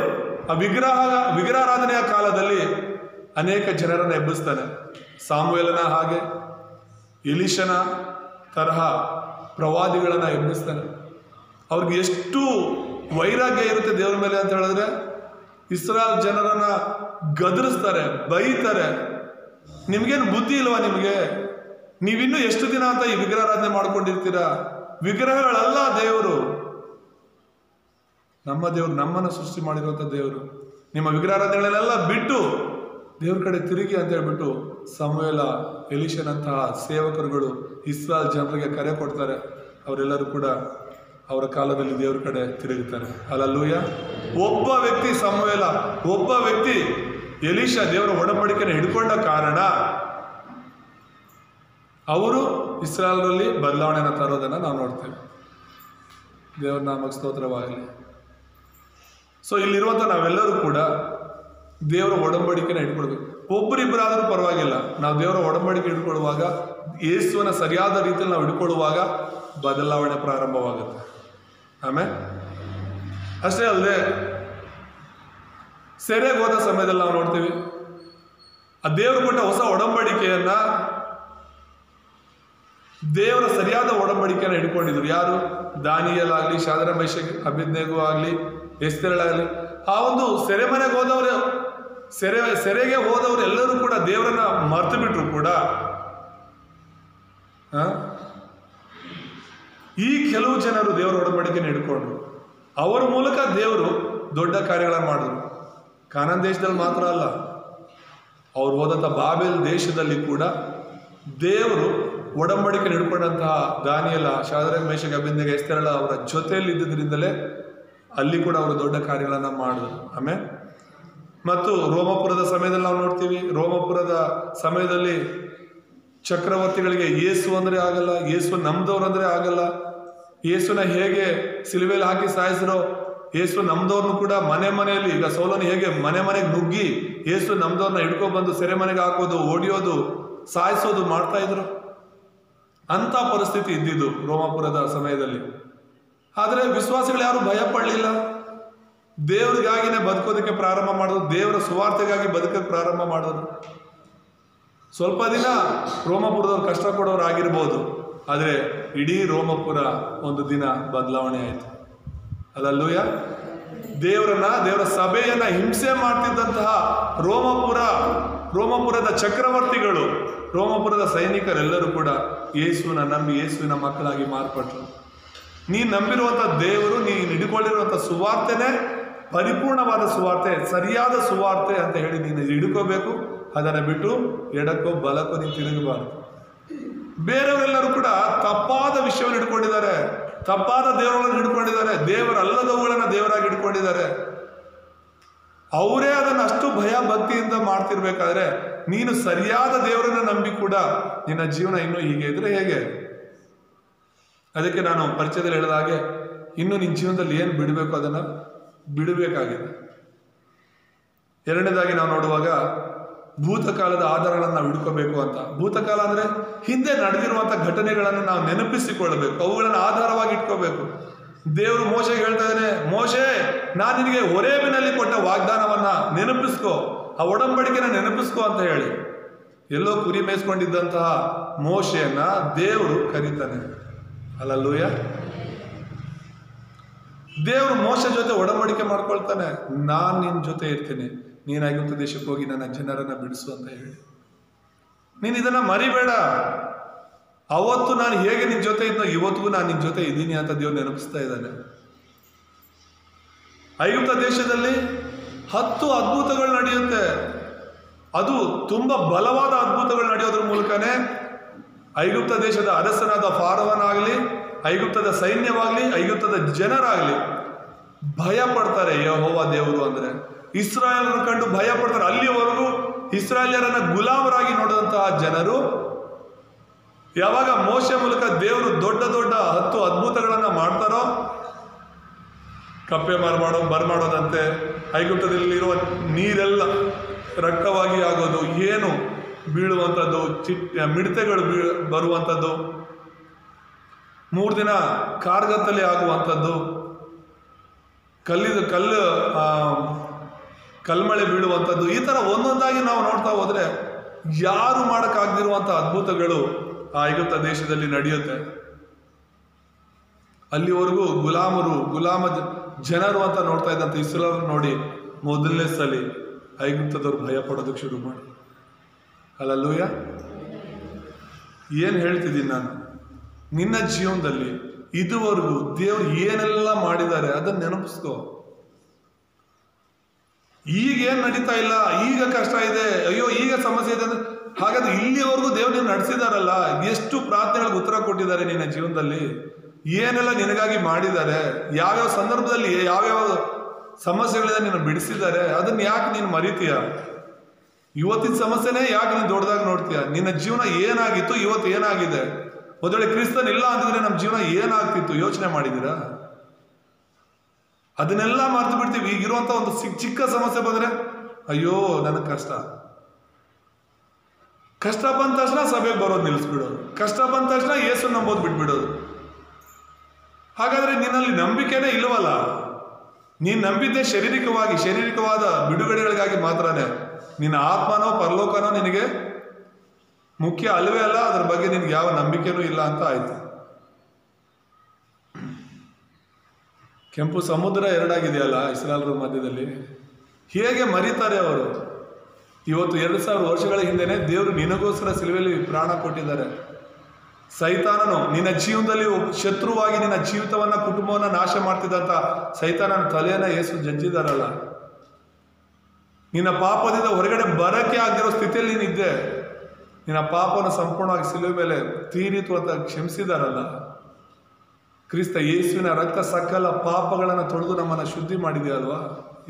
ಆ ವಿಗ್ರಹಾರಾಧನೆಯ ಕಾಲದಲ್ಲಿ ಅನೇಕ ಜನರನ್ನು ಎಬ್ಬಿಸ್ತಾನೆ. ಸಾಮುವೇಲನ ಹಾಗೆ, ಎಲೀಷನ ತರಹ ಪ್ರವಾದಿಗಳನ್ನ ಎಬ್ಬಿಸ್ತಾನೆ. ಅವ್ರಿಗೆ ಎಷ್ಟು ವೈರಾಗ್ಯ ಇರುತ್ತೆ ದೇವರ ಮೇಲೆ ಅಂತ ಹೇಳಿದ್ರೆ, ಇಸ್ರಾಯೇಲ್ ಜನರನ್ನ ಗದರಿಸ್ತಾರೆ, ಬೈತಾರೆ. ನಿಮ್ಗೇನು ಬುದ್ಧಿ ಇಲ್ವಾ? ನಿಮಗೆ ನೀವಿನ್ನೂ ಎಷ್ಟು ದಿನ ಅಂತ ಈ ವಿಗ್ರಹಾರಾಧನೆ ಮಾಡ್ಕೊಂಡಿರ್ತೀರಾ? ವಿಗ್ರಹಗಳಲ್ಲ ದೇವರು, ನಮ್ಮ ದೇವರು, ನಮ್ಮನ್ನು ಸೃಷ್ಟಿ ಮಾಡಿರುವಂಥ ದೇವರು. ನಿಮ್ಮ ವಿಗ್ರಹಾರಾಧನೆಗಳನ್ನೆಲ್ಲ ಬಿಟ್ಟು ದೇವ್ರ ಕಡೆ ತಿರುಗಿ ಅಂತ ಹೇಳ್ಬಿಟ್ಟು ಸಮುವೇಲ, ಎಲೀಷನಂತಹ ಸೇವಕರುಗಳು ಇಸ್ರಾಯೇಲ್ ಜನರಿಗೆ ಕರೆ ಕೊಡ್ತಾರೆ. ಅವರೆಲ್ಲರೂ ಕೂಡ ಅವರ ಕಾಲದಲ್ಲಿ ದೇವ್ರ ಕಡೆ ತಿರುಗುತ್ತಾರೆ. ಹಲ್ಲೆಲೂಯ. ಒಬ್ಬ ವ್ಯಕ್ತಿ ಸಮುವೇಲ, ಒಬ್ಬ ವ್ಯಕ್ತಿ ಎಲೀಷ ದೇವರ ಒಡಂಬಡಿಕೆಯನ್ನು ಹಿಡ್ಕೊಂಡ ಕಾರಣ ಅವರು ಇಸ್ರಾಯೇಲರಲ್ಲಿ ಬದಲಾವಣೆಯನ್ನು ತರೋದನ್ನು ನಾವು ನೋಡ್ತೇವೆ. ದೇವರ ನಾಮಕ್ಕೆ ಸ್ತೋತ್ರವಾಗಲಿ. ಸೊ ಇಲ್ಲಿರುವಂಥ ನಾವೆಲ್ಲರೂ ಕೂಡ ದೇವರ ಒಡಂಬಡಿಕೆನ ಹಿಡ್ಕೊಳ್ಬೇಕು. ಒಬ್ಬರಿಬ್ಬರಾದರೂ ಪರವಾಗಿಲ್ಲ, ನಾವು ದೇವರ ಒಡಂಬಡಿಕೆ ಹಿಡ್ಕೊಳ್ಳುವಾಗ, ಯೇಸುವನ ಸರಿಯಾದ ರೀತಿಯಲ್ಲಿ ನಾವು ಹಿಡ್ಕೊಳ್ಳುವಾಗ ಬದಲಾವಣೆ ಪ್ರಾರಂಭವಾಗುತ್ತೆ. ಆಮೇಲೆ ಅಷ್ಟೇ ಅಲ್ಲದೆ ಸೆರೆಗೆ ಹೋದ ಸಮಯದಲ್ಲಿ ನಾವು ನೋಡ್ತೀವಿ, ಆ ದೇವರು ಕೊಟ್ಟ ಹೊಸ ಒಡಂಬಡಿಕೆಯನ್ನ, ದೇವರ ಸರಿಯಾದ ಒಡಂಬಡಿಕೆಯನ್ನು ಹಿಡ್ಕೊಂಡಿದ್ರು. ಯಾರು? ದಾನಿಯೇಲ್ ಆಗಲಿ, ಶಾದ್ರಕ್ ಮೇಷಕ್ ಅಬೇದ್ನೆಗೋ ಆಗಲಿ, ಎಸ್ತೇರಳಾಗಲಿ. ಆ ಒಂದು ಸೆರೆಮನೆಗೆ ಹೋದವರು, ಸೆರೆಗೆ ಹೋದವರು ಎಲ್ಲರೂ ಕೂಡ ದೇವರನ್ನ ಮರ್ತು ಬಿಟ್ರು ಕೂಡ ಈ ಕೆಲವು ಜನರು ದೇವರ ಒಡಂಬಡಿಕೆಯನ್ನು ಹಿಡ್ಕೊಂಡ್ರು. ಅವರ ಮೂಲಕ ದೇವರು ದೊಡ್ಡ ಕಾರ್ಯಗಳನ್ನು ಮಾಡಿದ್ರು. ಕಾನಾನ್ ದೇಶದಲ್ಲಿ ಮಾತ್ರ ಅಲ್ಲ, ಅವ್ರು ಹೋದಂಥ ಬಾಬೆಲ್ ದೇಶದಲ್ಲಿ ಕೂಡ ದೇವರು ಒಡಂಬಡಿಕೆ ಹಿಡ್ಕೊಂಡಂತಹ ದಾನಿಯೇಲ, ಶಾದ್ರಕ್ ಮೇಷಕ್ ಅಬೇದ್ನೆಗೋ, ಎಸ್ತೇರಳ ಅವರ ಜೊತೆಯಲ್ಲಿ ಇದ್ದಿದ್ದರಿಂದಲೇ ಅಲ್ಲಿ ಕೂಡ ಅವರು ದೊಡ್ಡ ಕಾರ್ಯಗಳನ್ನು ಮಾಡಿದ್ರು. ಆಮೇಲೆ ಮತ್ತು ರೋಮಪುರದ ಸಮಯದಲ್ಲಿ ನಾವು ನೋಡ್ತೀವಿ, ರೋಮಪುರದ ಸಮಯದಲ್ಲಿ ಚಕ್ರವರ್ತಿಗಳಿಗೆ ಯೇಸು ಅಂದರೆ ಆಗಲ್ಲ, ಯೇಸು ನಮ್ದವ್ರು ಅಂದರೆ ಆಗಲ್ಲ. ಯೇಸುನ ಹೇಗೆ ಸಿಲುಬೆಯಲ್ಲಿ ಹಾಕಿ ಸಾಯಿಸಿರೋ, ಯೇಸು ನಮ್ದವ್ರನ್ನು ಕೂಡ ಮನೆಯಲ್ಲಿ, ಈಗ ಸೌಲನು ಹೇಗೆ ಮನೆಗೆ ನುಗ್ಗಿ ಯೇಸು ನಮ್ದವ್ರನ್ನ ಹಿಡ್ಕೊಬಂದು ಸೆರೆಮನೆಗೆ ಹಾಕೋದು, ಹೊಡಿಯೋದು, ಸಾಯಿಸೋದು ಮಾಡ್ತಾ ಇದ್ರು. ಅಂಥ ಪರಿಸ್ಥಿತಿ ಇದ್ದಿದ್ದು ರೋಮಪುರದ ಸಮಯದಲ್ಲಿ. ಆದರೆ ವಿಶ್ವಾಸಿಗಳು ಯಾರು ಭಯ ಪಡಲಿಲ್ಲ. ದೇವರಿಗಾಗಿನೇ ಬದುಕೋದಕ್ಕೆ ಪ್ರಾರಂಭ ಮಾಡಿದ್ರು, ದೇವರ ಸುವಾರ್ತೆಗಾಗಿ ಬದುಕಕ್ಕೆ ಪ್ರಾರಂಭ ಮಾಡಿದ್ರು. ಸ್ವಲ್ಪ ದಿನ ರೋಮಪುರದವ್ರು ಕಷ್ಟ ಕೊಡೋರು ಆಗಿರ್ಬೋದು, ಆದರೆ ಇಡೀ ರೋಮಪುರ ಒಂದು ದಿನ ಬದಲಾವಣೆ ಆಯಿತು. ಹಲ್ಲೆಲೂಯ. ದೇವರ ಸಭೆಯನ್ನ ಹಿಂಸೆ ಮಾಡ್ತಿದ್ದಂತಹ ರೋಮಪುರ ರೋಮಪುರದ ಚಕ್ರವರ್ತಿಗಳು, ರೋಮಪುರದ ಸೈನಿಕರೆಲ್ಲರೂ ಕೂಡ ಯೇಸುವಿನ ನಂಬಿ ಯೇಸುವಿನ ಮಕ್ಕಳಾಗಿ ಮಾರ್ಪಟ್ರು. ನೀನು ನಂಬಿರುವಂಥ ದೇವರು, ನೀನು ಹಿಡ್ಕೊಂಡಿರುವಂಥ ಸುವಾರ್ತೆನೇ ಪರಿಪೂರ್ಣವಾದ ಸುವಾರ್ತೆ, ಸರಿಯಾದ ಸುವಾರ್ತೆ ಅಂತ ಹೇಳಿ ನೀನು ಹಿಡ್ಕೋಬೇಕು. ಅದನ್ನು ಬಿಟ್ಟು ಎಡಕ್ಕೋ ಬಲಕ್ಕೋ ನೀನು ತಿರುಗಬಾರ್ದು. ಬೇರೆಯವರೆಲ್ಲರೂ ಕೂಡ ತಪ್ಪಾದ ವಿಷಯವನ್ನು ಹಿಡ್ಕೊಂಡಿದ್ದಾರೆ, ತಪ್ಪಾದ ದೇವರನ್ನು ಹಿಡ್ಕೊಂಡಿದ್ದಾರೆ, ದೇವರಲ್ಲದವುಗಳನ್ನು ದೇವರಾಗಿ ಹಿಡ್ಕೊಂಡಿದ್ದಾರೆ. ಅವರೇ ಅದನ್ನು ಅಷ್ಟು ಭಯ ಭಕ್ತಿಯಿಂದ ಮಾಡ್ತಿರ್ಬೇಕಾದ್ರೆ ನೀನು ಸರಿಯಾದ ದೇವರನ್ನು ನಂಬಿ ಕೂಡ ನಿನ್ನ ಜೀವನ ಇನ್ನೂ ಹೀಗೆ ಇದ್ರೆ ಹೇಗೆ? ಅದಕ್ಕೆ ನಾನು ಪರಿಚಯದಲ್ಲಿ ಹೇಳಿದ ಹಾಗೆ ಇನ್ನು ನಿನ್ನ ಜೀವನದಲ್ಲಿ ಏನು ಬಿಡಬೇಕು ಅದನ್ನು ಬಿಡಬೇಕಾಗಿದೆ. ಎರಡನೇದಾಗಿ ನಾವು ನೋಡುವಾಗ ಭೂತಕಾಲದ ಆಧಾರಗಳನ್ನು ನಾವು ಹಿಡ್ಕೋಬೇಕು ಅಂತ. ಭೂತಕಾಲ ಅಂದರೆ ಹಿಂದೆ ನಡೆದಿರುವಂಥ ಘಟನೆಗಳನ್ನು ನಾವು ನೆನಪಿಸಿಕೊಳ್ಳಬೇಕು, ಅವುಗಳನ್ನು ಆಧಾರವಾಗಿ ಇಟ್ಕೋಬೇಕು. ದೇವರು ಮೋಶೆಗೆ ಹೇಳ್ತಾ ಇದ್ದಾನೆ, ಮೋಶೆ, ನಾನು ನಿನಗೆ ಹೊರೇಬಿನಲ್ಲಿ ಕೊಟ್ಟ ವಾಗ್ದಾನವನ್ನ ನೆನಪಿಸ್ಕೋ, ಆ ಒಡಂಬಡಿಕೆನ ನೆನಪಿಸ್ಕೋ ಅಂತ ಹೇಳಿ. ಎಲ್ಲೋ ಕುರಿ ಮೇಯಿಸ್ಕೊಂಡಿದ್ದಂತಹ ಮೋಶೆಯನ್ನ ದೇವರು ಕರೀತಾನೆ. ಹಲ್ಲೆಲೂಯಾ. ದೇವರು ಮೋಶೆ ಜೊತೆ ಒಡಂಬಡಿಕೆ ಮಾಡ್ಕೊಳ್ತಾನೆ, ನಾನು ನಿನ್ನ ಜೊತೆ ಇರ್ತೀನಿ, ನೀನು ಐಗುಪ್ತ ದೇಶಕ್ಕೆ ಹೋಗಿ ನನ್ನ ಜನರನ್ನ ಬಿಡಿಸು ಅಂತ ಹೇಳಿ. ನೀನು ಇದನ್ನ ಮರಿಬೇಡ, ಅವತ್ತು ನಾನು ಹೇಗೆ ನಿನ್ನ ಜೊತೆ ಇದ್ನೋ ಇವತ್ತಿಗೂ ನಾನು ನಿನ್ನ ಜೊತೆ ಇದ್ದೀನಿ ಅಂತ ದೇವ್ರು ನೆನಪಿಸ್ತಾ ಇದ್ದಾನೆ. ಐಗುಪ್ತ ದೇಶದಲ್ಲಿ 10 ಅದ್ಭುತಗಳು ನಡೆಯುತ್ತೆ. ಅದು ತುಂಬಾ ಬಲವಾದ ಅದ್ಭುತಗಳು ನಡೆಯೋದ್ರ ಮೂಲಕನೇ ಐಗುಪ್ತ ದೇಶದ ಅರಸನಾದ ಫಾರೋವನಾಗಲಿ, ಐಗುಪ್ತದ ಸೈನ್ಯವಾಗಲಿ, ಐಗುಪ್ತದ ಜನರಾಗಲಿ ಭಯ ಪಡ್ತಾರೆ. ಯೆಹೋವ ದೇವರು ಅಂದ್ರೆ ಇಸ್ರಾಯೇಲರನ್ನು ಕಂಡು ಭಯ ಪಡ್ತಾರೆ. ಅಲ್ಲಿಯವರೆಗೂ ಇಸ್ರಾಯೇಲರನ್ನ ಗುಲಾಮರಾಗಿ ನೋಡಿದಂತಹ ಜನರು ಯಾವಾಗ ಮೋಶೆ ಮೂಲಕ ದೇವರು ದೊಡ್ಡ ದೊಡ್ಡ 10 ಅದ್ಭುತಗಳನ್ನ ಮಾಡ್ತಾರೋ, ಕಪ್ಪೆ ಬರಮಾಡೋದಂತೆ, ಐಗುಪ್ತದಲ್ಲಿರುವ ನೀರೆಲ್ಲ ರಕ್ತವಾಗಿ ಆಗೋದು, ಏನು ಬೀಳುವಂಥದ್ದು, ಮಿಡತೆಗಳು ಬರುವಂಥದ್ದು, 3 ದಿನ ಕಾರ್ಗತ್ತಲೆ ಆಗುವಂಥದ್ದು, ಕಲ್ಮಳೆ ಬೀಳುವಂಥದ್ದು, ಈ ಥರ ಒಂದೊಂದಾಗಿ ನಾವು ನೋಡ್ತಾ ಹೋದ್ರೆ ಯಾರು ಮಾಡೋಕ್ಕಾಗದಿರುವಂಥ ಅದ್ಭುತಗಳು ಆ ಐಗುಪ್ತ ದೇಶದಲ್ಲಿ ನಡೆಯುತ್ತೆ. ಅಲ್ಲಿವರೆಗೂ ಗುಲಾಮ ಜನರು ಅಂತ ನೋಡ್ತಾ ಇದ್ದಂಥ ಇಸ್ರಾಯೇಲರನ್ನು ನೋಡಿ ಮೊದಲನೇ ಸಲ ಐಗುಪ್ತದವ್ರು ಭಯ ಪಡೋದಕ್ಕೆ ಶುರು ಮಾಡಿ. ಹಲ್ಲೆಲೂಯಾ. ಏನು ಹೇಳ್ತಿದ್ದೀನಿ ನಾನು? ನಿನ್ನ ಜೀವನದಲ್ಲಿ ಇದುವರೆಗೂ ದೇವರು ಏನೆಲ್ಲ ಮಾಡಿದ್ದಾರೆ ಅದನ್ನ ನೆನಪಿಸ್ಕೋ. ಈಗ ಏನ್ ನಡೀತಾ ಇಲ್ಲ, ಈಗ ಕಷ್ಟ ಇದೆ, ಅಯ್ಯೋ ಈಗ ಸಮಸ್ಯೆ ಇದೆ ಅಂದ್ರೆ, ಹಾಗಾದ್ರೆ ಇಲ್ಲಿವರೆಗೂ ದೇವ್ರು ನೀನು ನಡೆಸಿದಾರಲ್ಲ, ಎಷ್ಟು ಪ್ರಾರ್ಥನೆಗಳಿಗೆ ಉತ್ತರ ಕೊಟ್ಟಿದ್ದಾರೆ ನಿನ್ನ ಜೀವನದಲ್ಲಿ, ಏನೆಲ್ಲ ನಿನಗಾಗಿ ಮಾಡಿದ್ದಾರೆ, ಯಾವ್ಯಾವ ಸಂದರ್ಭದಲ್ಲಿ ಯಾವ್ಯಾವ ಸಮಸ್ಯೆಗಳಿಂದ ನೀನು ಬಿಡಿಸಿದ್ದಾರೆ, ಅದನ್ನ ಯಾಕೆ ನೀನು ಮರಿತೀಯ? ಇವತ್ತಿನ ಸಮಸ್ಯೆನೇ ಯಾಕೆ ನೀನು ದೊಡ್ಡದಾಗಿ ನೋಡ್ತೀಯ? ನಿನ್ನ ಜೀವನ ಏನಾಗಿತ್ತು, ಇವತ್ತು ಏನಾಗಿದೆ? ಮೊದಲೇ ಕ್ರಿಸ್ತನ್ ಇಲ್ಲ ಅಂತಿದ್ರೆ ನಮ್ಮ ಜೀವನ ಏನಾಗ್ತಿತ್ತು ಯೋಚನೆ ಮಾಡಿದ್ದೀರಾ? ಅದನ್ನೆಲ್ಲ ಮರ್ತು ಬಿಡ್ತೀವಿ. ಈಗಿರುವಂತ ಒಂದು ಚಿಕ್ಕ ಸಮಸ್ಯೆ ಬಂದ್ರೆ ಅಯ್ಯೋ ನನಗೆ ಕಷ್ಟ ಬಂದ ತಕ್ಷಣ ಸಭೆಗೆ ಬರೋದು ನಿಲ್ಲಿಸ್ಬಿಡೋದು, ಕಷ್ಟ ಬಂದ ತಕ್ಷಣ ಯೇಸು ನಂಬೋದು ಬಿಟ್ಬಿಡೋದು. ಹಾಗಾದ್ರೆ ನಿನ್ನಲ್ಲಿ ನಂಬಿಕೆನೇ ಇಲ್ವಲ್ಲ. ನೀನ್ ನಂಬಿದ್ದೆ ಶಾರೀರಿಕವಾದ ಬಿಡುಗಡೆಗಳಿಗಾಗಿ ಮಾತ್ರನೇ. ನಿನ್ನ ಆತ್ಮನೋ ಪರಲೋಕನೋ ನಿನಗೆ ಮುಖ್ಯ ಅಲ್ವೇ ಅಲ್ಲ, ಅದ್ರ ಬಗ್ಗೆ ನಿನ್ಗೆ ಯಾವ ನಂಬಿಕೆನೂ ಇಲ್ಲ ಅಂತ ಆಯ್ತು. ಕೆಂಪು ಸಮುದ್ರ ಎರಡಾಗಿದೆಯಲ್ಲ ಇಸ್ರಾಯೇಲರ ಮಧ್ಯದಲ್ಲಿ, ಹೇಗೆ ಮರೀತಾರೆ ಅವರು? ಇವತ್ತು 2000 ವರ್ಷಗಳ ಹಿಂದೆನೆ ದೇವರು ನಿನಗೋಸ್ಕರ ಸಿಲುವೆಯಲ್ಲಿ ಪ್ರಾಣ ಕೊಟ್ಟಿದ್ದಾರೆ. ಸೈತಾನನು ನಿನ್ನ ಜೀವನದಲ್ಲಿ ಶತ್ರುವಾಗಿ ನಿನ್ನ ಜೀವಿತವನ್ನ ಕುಟುಂಬವನ್ನ ನಾಶ ಮಾಡ್ತಿದ್ದಂತ ಸೈತಾನನ ತಲೆಯನ್ನ ಯೇಸು ಜಜ್ಜಿದಾರಲ್ಲ. ನಿನ್ನ ಪಾಪದಿಂದ ಹೊರಗಡೆ ಬರಕ್ಕೆ ಆಗದಿರೋ ಸ್ಥಿತಿಯಲ್ಲಿ ನೀನಿದ್ದೆ. ನಿನ್ನ ಪಾಪವನ್ನು ಸಂಪೂರ್ಣವಾಗಿ ಸಿಲುವೆ ಮೇಲೆ ತೀರಿತು ಅಂತ ಕ್ಷಮಿಸಿದಾರಲ್ಲ. ಕ್ರಿಸ್ತ ಯೇಸುವಿನ ರಕ್ತ ಸಕಲ ಪಾಪಗಳನ್ನು ತೊಳೆದು ನಮ್ಮನ್ನು ಶುದ್ಧಿ ಮಾಡಿದೆಯಲ್ವಾ?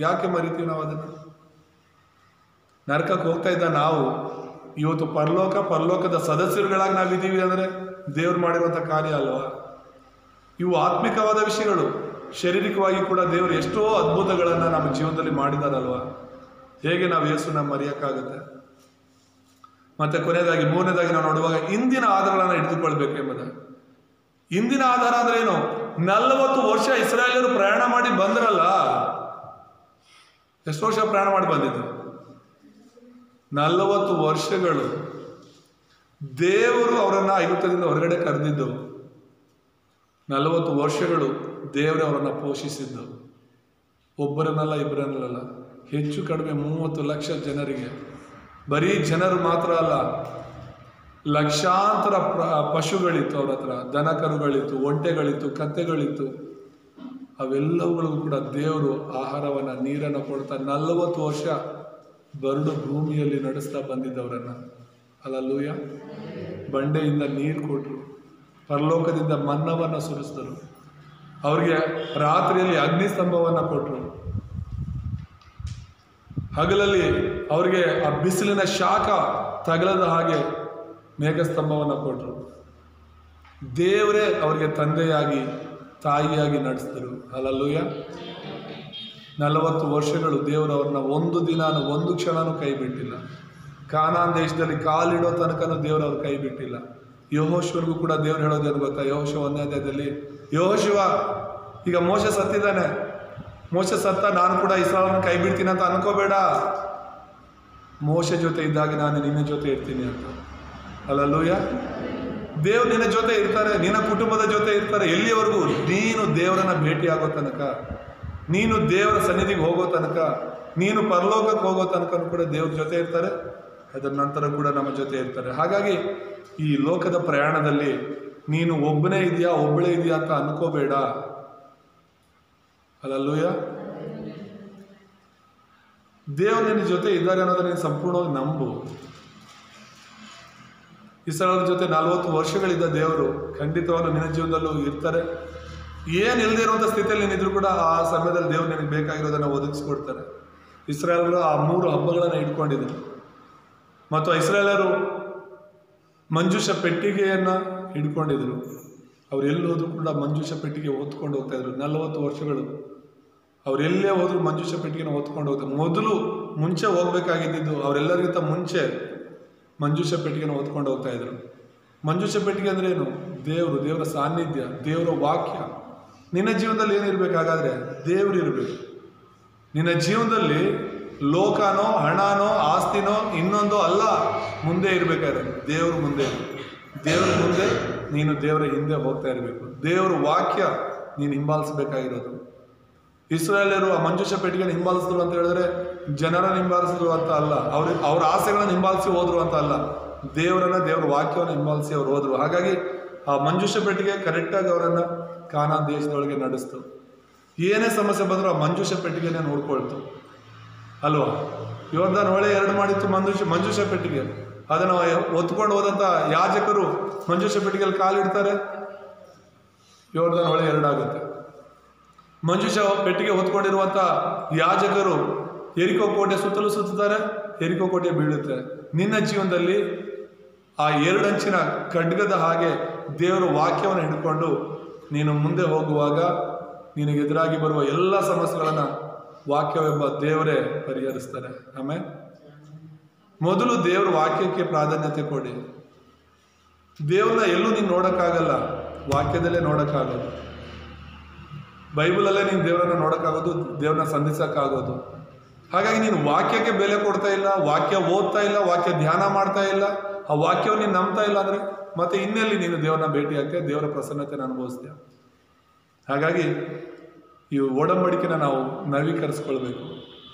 ಯಾಕೆ ಮರಿತೀವಿ ನಾವು ಅದನ್ನು? ನರಕಕ್ಕೆ ಹೋಗ್ತಾ ಇದ್ದ ನಾವು ಇವತ್ತು ಪರಲೋಕದ ಸದಸ್ಯರುಗಳಾಗಿ ನಾವಿದ್ದೀವಿ ಅಂದರೆ ದೇವ್ರು ಮಾಡಿರುವಂಥ ಕಾರ್ಯ ಅಲ್ವಾ? ಇವು ಆತ್ಮಿಕವಾದ ವಿಷಯಗಳು. ಶಾರೀರಿಕವಾಗಿ ಕೂಡ ದೇವರು ಎಷ್ಟೋ ಅದ್ಭುತಗಳನ್ನು ನಮ್ಮ ಜೀವನದಲ್ಲಿ ಮಾಡಿದಾರಲ್ವಾ? ಹೇಗೆ ನಾವು ಯೇಸುನ ಮರೆಯೋಕ್ಕಾಗುತ್ತೆ? ಮತ್ತೆ ಕೊನೆಯದಾಗಿ 3ನೇದಾಗಿ ನಾವು ನೋಡುವಾಗ ಇಂದಿನ ಆಧಾರಗಳನ್ನು ಹಿಡಿದುಕೊಳ್ಬೇಕು ಎಂಬುದು. ಇಂದಿನ ಆಧಾರ ಅಂದ್ರೆ ಏನು? 40 ವರ್ಷ ಇಸ್ರಾಯೇಲರು ಪ್ರಯಾಣ ಮಾಡಿ ಬಂದ್ರಲ್ಲ. ಎಷ್ಟು ವರ್ಷ ಪ್ರಯಾಣ ಮಾಡಿ ಬಂದಿದ್ದು? 40 ವರ್ಷಗಳು ದೇವರು ಅವರನ್ನ ಐಗುಪ್ತದಿಂದ ಹೊರಗಡೆ ಕರೆದಿದ್ದು. 40 ವರ್ಷಗಳು ದೇವರೇ ಅವರನ್ನ ಪೋಷಿಸಿದ್ದು. ಒಬ್ಬರನ್ನಲ್ಲ, ಇಬ್ಬರನ್ನಲ್ಲ, ಹೆಚ್ಚು ಕಡಿಮೆ 30 ಲಕ್ಷ ಜನರಿಗೆ ಬರೀ ಜನರು ಮಾತ್ರ ಅಲ್ಲ, ಲಕ್ಷಾಂತರ ಪಶುಗಳಿತ್ತು ಅವ್ರ ಹತ್ರ, ದನ ಕರುಗಳಿತ್ತು, ಒಂಟೆಗಳಿತ್ತು, ಕತ್ತೆಗಳಿತ್ತು. ಅವೆಲ್ಲವುಗಳಿಗೂ ಕೂಡ ದೇವರು ಆಹಾರವನ್ನು, ನೀರನ್ನು ಕೊಡ್ತಾ 40 ವರ್ಷ ಬರಡು ಭೂಮಿಯಲ್ಲಿ ನಡೆಸ್ತಾ ಬಂದಿದ್ದವರನ್ನ. ಹಲ್ಲೆಲೂಯ. ಬಂಡೆಯಿಂದ ನೀರು ಕೊಟ್ಟರು, ಪರಲೋಕದಿಂದ ಮನ್ನವನ್ನು ಸುರಿಸಿದರು, ಅವ್ರಿಗೆ ರಾತ್ರಿಯಲ್ಲಿ ಅಗ್ನಿಸ್ತಂಭವನ್ನು ಕೊಟ್ಟರು, ಹಗಲಲ್ಲಿ ಅವ್ರಿಗೆ ಆ ಬಿಸಿಲಿನ ಶಾಖ ತಗಲದ ಹಾಗೆ ಮೇಘಸ್ತಂಭವನ್ನು ಕೊಟ್ಟರು. ದೇವರೇ ಅವರಿಗೆ ತಂದೆಯಾಗಿ ತಾಯಿಯಾಗಿ ನಡೆಸಿದರು. ಹಲ್ಲೆಲೂಯ. 40 ವರ್ಷಗಳು ದೇವರು ಅವ್ರನ್ನ ಒಂದು ದಿನಾನು ಒಂದು ಕ್ಷಣನೂ ಕೈ ಬಿಟ್ಟಿಲ್ಲ. ಕಾನಾನ್ ದೇಶದಲ್ಲಿ ಕಾಲಿಡೋ ತನಕನೂ ದೇವರು ಅವ್ರ ಕೈ ಬಿಟ್ಟಿಲ್ಲ. ಯೆಹೋಶುವನಿಗೂ ಕೂಡ ದೇವ್ರು ಹೇಳೋದೇನು ಗೊತ್ತಾ? ಯೆಹೋಶುವ 1ನೇ ಅಧ್ಯಾಯದಲ್ಲಿ, ಯೆಹೋಶುವ, ಈಗ ಮೋಶೆ ಸತ್ತಿದ್ದಾನೆ, ಮೋಶೆ ಸತ್ತ, ನಾನು ಕೂಡ ಇಸ್ರಾಯೇಲನ್ನ ಕೈ ಬಿಡ್ತೀನಿ ಅಂತ ಅನ್ಕೋಬೇಡ. ಮೋಶೆ ಜೊತೆ ಇದ್ದಾಗ ನಾನು ನಿನ್ನ ಜೊತೆ ಇರ್ತೀನಿ ಅಂತ. ಹಲ್ಲೆಲೂಯ. ದೇವ್ರು ನಿನ್ನ ಜೊತೆ ಇರ್ತಾರೆ, ನಿನ್ನ ಕುಟುಂಬದ ಜೊತೆ ಇರ್ತಾರೆ. ಎಲ್ಲಿವರೆಗೂ? ನೀನು ದೇವರನ್ನ ಭೇಟಿ ಆಗೋ ತನಕ, ನೀನು ದೇವರ ಸನ್ನಿಧಿಗೆ ಹೋಗೋ ತನಕ, ನೀನು ಪರಲೋಕಕ್ಕೆ ಹೋಗೋ ತನಕ ಕೂಡ ದೇವ್ರ ಜೊತೆ ಇರ್ತಾರೆ. ಅದರ ನಂತರ ಕೂಡ ನಮ್ಮ ಜೊತೆ ಇರ್ತಾರೆ. ಹಾಗಾಗಿ ಈ ಲೋಕದ ಪ್ರಯಾಣದಲ್ಲಿ ನೀನು ಒಬ್ಬನೇ ಇದೆಯಾ, ಒಬ್ಬಳೇ ಇದೆಯಾ ಅಂತ ಅನ್ಕೋಬೇಡ. ಹಲ್ಲೆಲೂಯ. ದೇವ್ರು ನಿನ್ನ ಜೊತೆ ಇದ್ದಾರೆ ಅನ್ನೋದನ್ನ ನೀನು ಸಂಪೂರ್ಣವಾಗಿ ನಂಬು. ಇಸ್ರಾಯೇಲರ ಜೊತೆ 40 ವರ್ಷಗಳಿದ್ದ ದೇವರು ಖಂಡಿತವಾಗ್ಲೂ ನಿನ್ನ ಜೀವನದಲ್ಲೂ ಇರ್ತಾರೆ. ಏನು ಇಲ್ಲದೆ ಇರುವಂಥ ಸ್ಥಿತಿಯಲ್ಲಿ ನೀನಿದ್ರು ಕೂಡ ಆ ಸಮಯದಲ್ಲಿ ದೇವ್ರು ನಿನಗೆ ಬೇಕಾಗಿರೋದನ್ನು ಒದಗಿಸ್ಕೊಡ್ತಾರೆ. ಇಸ್ರಾಯೇಲರು ಆ 3 ಹಬ್ಬಗಳನ್ನು ಇಟ್ಕೊಂಡಿದ್ರು, ಮತ್ತು ಇಸ್ರಾಯೇಲರು ಮಂಜೂಷ ಪೆಟ್ಟಿಗೆಯನ್ನು ಹಿಡ್ಕೊಂಡಿದ್ರು. ಅವ್ರು ಎಲ್ಲಿ ಹೋದ್ರು ಕೂಡ ಮಂಜೂಷ ಪೆಟ್ಟಿಗೆ ಹೊತ್ಕೊಂಡು ಹೋಗ್ತಾ ಇದ್ರು. 40 ವರ್ಷಗಳು ಅವರೆಲ್ಲೇ ಹೋದ್ರು ಮಂಜೂಷ ಪೆಟ್ಟಿಗೆನ ಹೊತ್ಕೊಂಡು ಹೋಗ್ತಾರೆ. ಮುಂಚೆ ಹೋಗ್ಬೇಕಾಗಿದ್ದು ಅವರೆಲ್ಲರಿಗಿಂತ ಮುಂಚೆ ಮಂಜೂಷ ಪೆಟ್ಟಿಗೆನ ಹೊತ್ಕೊಂಡು ಹೋಗ್ತಾ ಇದ್ರು. ಮಂಜೂಷ ಪೆಟ್ಟಿಗೆ ಅಂದ್ರೆ ಏನು? ದೇವರ ಸಾನ್ನಿಧ್ಯ, ದೇವರ ವಾಕ್ಯ. ನಿನ್ನ ಜೀವನದಲ್ಲಿ ಏನಿರ್ಬೇಕಾಗಾದ್ರೆ ದೇವ್ರು ಇರಬೇಕು. ನಿನ್ನ ಜೀವನದಲ್ಲಿ ಲೋಕನೋ, ಹಣನೋ, ಆಸ್ತಿನೋ, ಇನ್ನೊಂದೋ ಅಲ್ಲ ಮುಂದೆ ಇರಬೇಕಾದ್ರೆ ದೇವ್ರ ಮುಂದೆ. ದೇವ್ರ ಮುಂದೆ ನೀನು ದೇವರ ಹಿಂದೆ ಹೋಗ್ತಾ ಇರಬೇಕು. ದೇವರ ವಾಕ್ಯ ನೀನು ಹಿಂಬಾಲಿಸಬೇಕಾಗಿರೋದು. ಇಸ್ರಾಯೇಲರು ಆ ಮಂಜೂಷ ಪೆಟ್ಟಿಗೆನ ಹಿಂಬಾಲಿಸಿದ್ರು ಅಂತ ಹೇಳಿದ್ರೆ ಜನರನ್ನು ಹಿಂಬಾಲಿಸಿದ್ರು ಅಂತ ಅಲ್ಲ, ಅವ್ರ ಆಸೆಗಳನ್ನು ಹಿಂಬಾಲಿಸಿ ಹೋದ್ರು ಅಂತ ಅಲ್ಲ, ದೇವರ ವಾಕ್ಯವನ್ನು ಹಿಂಬಾಲಿಸಿ ಅವ್ರು ಹೋದ್ರು. ಹಾಗಾಗಿ ಆ ಮಂಜೂಷ ಪೆಟ್ಟಿಗೆ ಕರೆಕ್ಟಾಗಿ ಅವರನ್ನು ಕಾನಾನ್ ದೇಶದೊಳಗೆ ನಡೆಸ್ತು. ಏನೇ ಸಮಸ್ಯೆ ಬಂದರೂ ಆ ಮಂಜೂಷ ಪೆಟ್ಟಿಗೆನೇ ನೋಡ್ಕೊಳ್ತು ಅಲ್ವಾ? ಯೋರ್ದಾನ್ ಹೊಳೆ 2 ಮಾಡಿತ್ತು ಮಂಜೂಷ ಪೆಟ್ಟಿಗೆ. ಅದನ್ನು ಹೊತ್ಕೊಂಡು ಹೋದಂಥ ಯಾಜಕರು ಮಂಜೂಷ ಪೆಟ್ಟಿಗೆಯಲ್ಲಿ ಕಾಲಿಡ್ತಾರೆ, ಯೋರ್ದಾನ್ ಹೊಳೆ 2 ಆಗುತ್ತೆ. ಮಂಜೂಷ ಪೆಟ್ಟಿಗೆ ಹೊತ್ಕೊಂಡಿರುವಂಥ ಯಾಜಕರು ಯೆರಿಕೋ ಕೋಟೆ ಸುತ್ತಲೂ ಸುತ್ತಾರೆ, ಯೆರಿಕೋ ಕೋಟೆ ಬೀಳುತ್ತೆ. ನಿನ್ನ ಜೀವನದಲ್ಲಿ ಆ 2 ಅಂಚಿನ ಖಡ್ಗದ ಹಾಗೆ ದೇವರ ವಾಕ್ಯವನ್ನು ಹಿಡ್ಕೊಂಡು ನೀನು ಮುಂದೆ ಹೋಗುವಾಗ ನಿನಗೆ ಎದುರಾಗಿ ಬರುವ ಎಲ್ಲ ಸಮಸ್ಯೆಗಳನ್ನು ವಾಕ್ಯವೆಂಬ ದೇವರೇ ಪರಿಹರಿಸ್ತಾರೆ. ಆಮೇಲೆ ಮೊದಲು ದೇವರ ವಾಕ್ಯಕ್ಕೆ ಪ್ರಾಧಾನ್ಯತೆ ಕೊಡಿ. ದೇವ್ರನ್ನ ಎಲ್ಲೂ ನೀನು ನೋಡೋಕ್ಕಾಗಲ್ಲ, ವಾಕ್ಯದಲ್ಲೇ ನೋಡೋಕ್ಕಾಗೋದು. ಬೈಬಲಲ್ಲೇ ನೀನು ದೇವರನ್ನ ನೋಡೋಕ್ಕಾಗೋದು, ದೇವ್ರನ್ನ ಸಂಧಿಸೋಕ್ಕಾಗೋದು. ಹಾಗಾಗಿ ನೀನು ವಾಕ್ಯಕ್ಕೆ ಬೆಲೆ ಕೊಡ್ತಾ ಇಲ್ಲ, ವಾಕ್ಯ ಓದ್ತಾ ಇಲ್ಲ, ವಾಕ್ಯ ಧ್ಯಾನ ಮಾಡ್ತಾ ಇಲ್ಲ, ಆ ವಾಕ್ಯವನ್ನು ನೀನು ನಂಬ್ತಾ ಇಲ್ಲ ಅಂದರೆ ಮತ್ತೆ ಇನ್ನೆಲ್ಲಿ ನೀನು ದೇವ್ರನ್ನ ಭೇಟಿ ಆಗ್ತೀಯ, ದೇವರ ಪ್ರಸನ್ನತೆಯನ್ನು ಅನುಭವಿಸ್ತೀಯ. ಹಾಗಾಗಿ ಈ ಒಡಂಬಡಿಕೆನ ನಾವು ನವೀಕರಿಸ್ಕೊಳ್ಬೇಕು.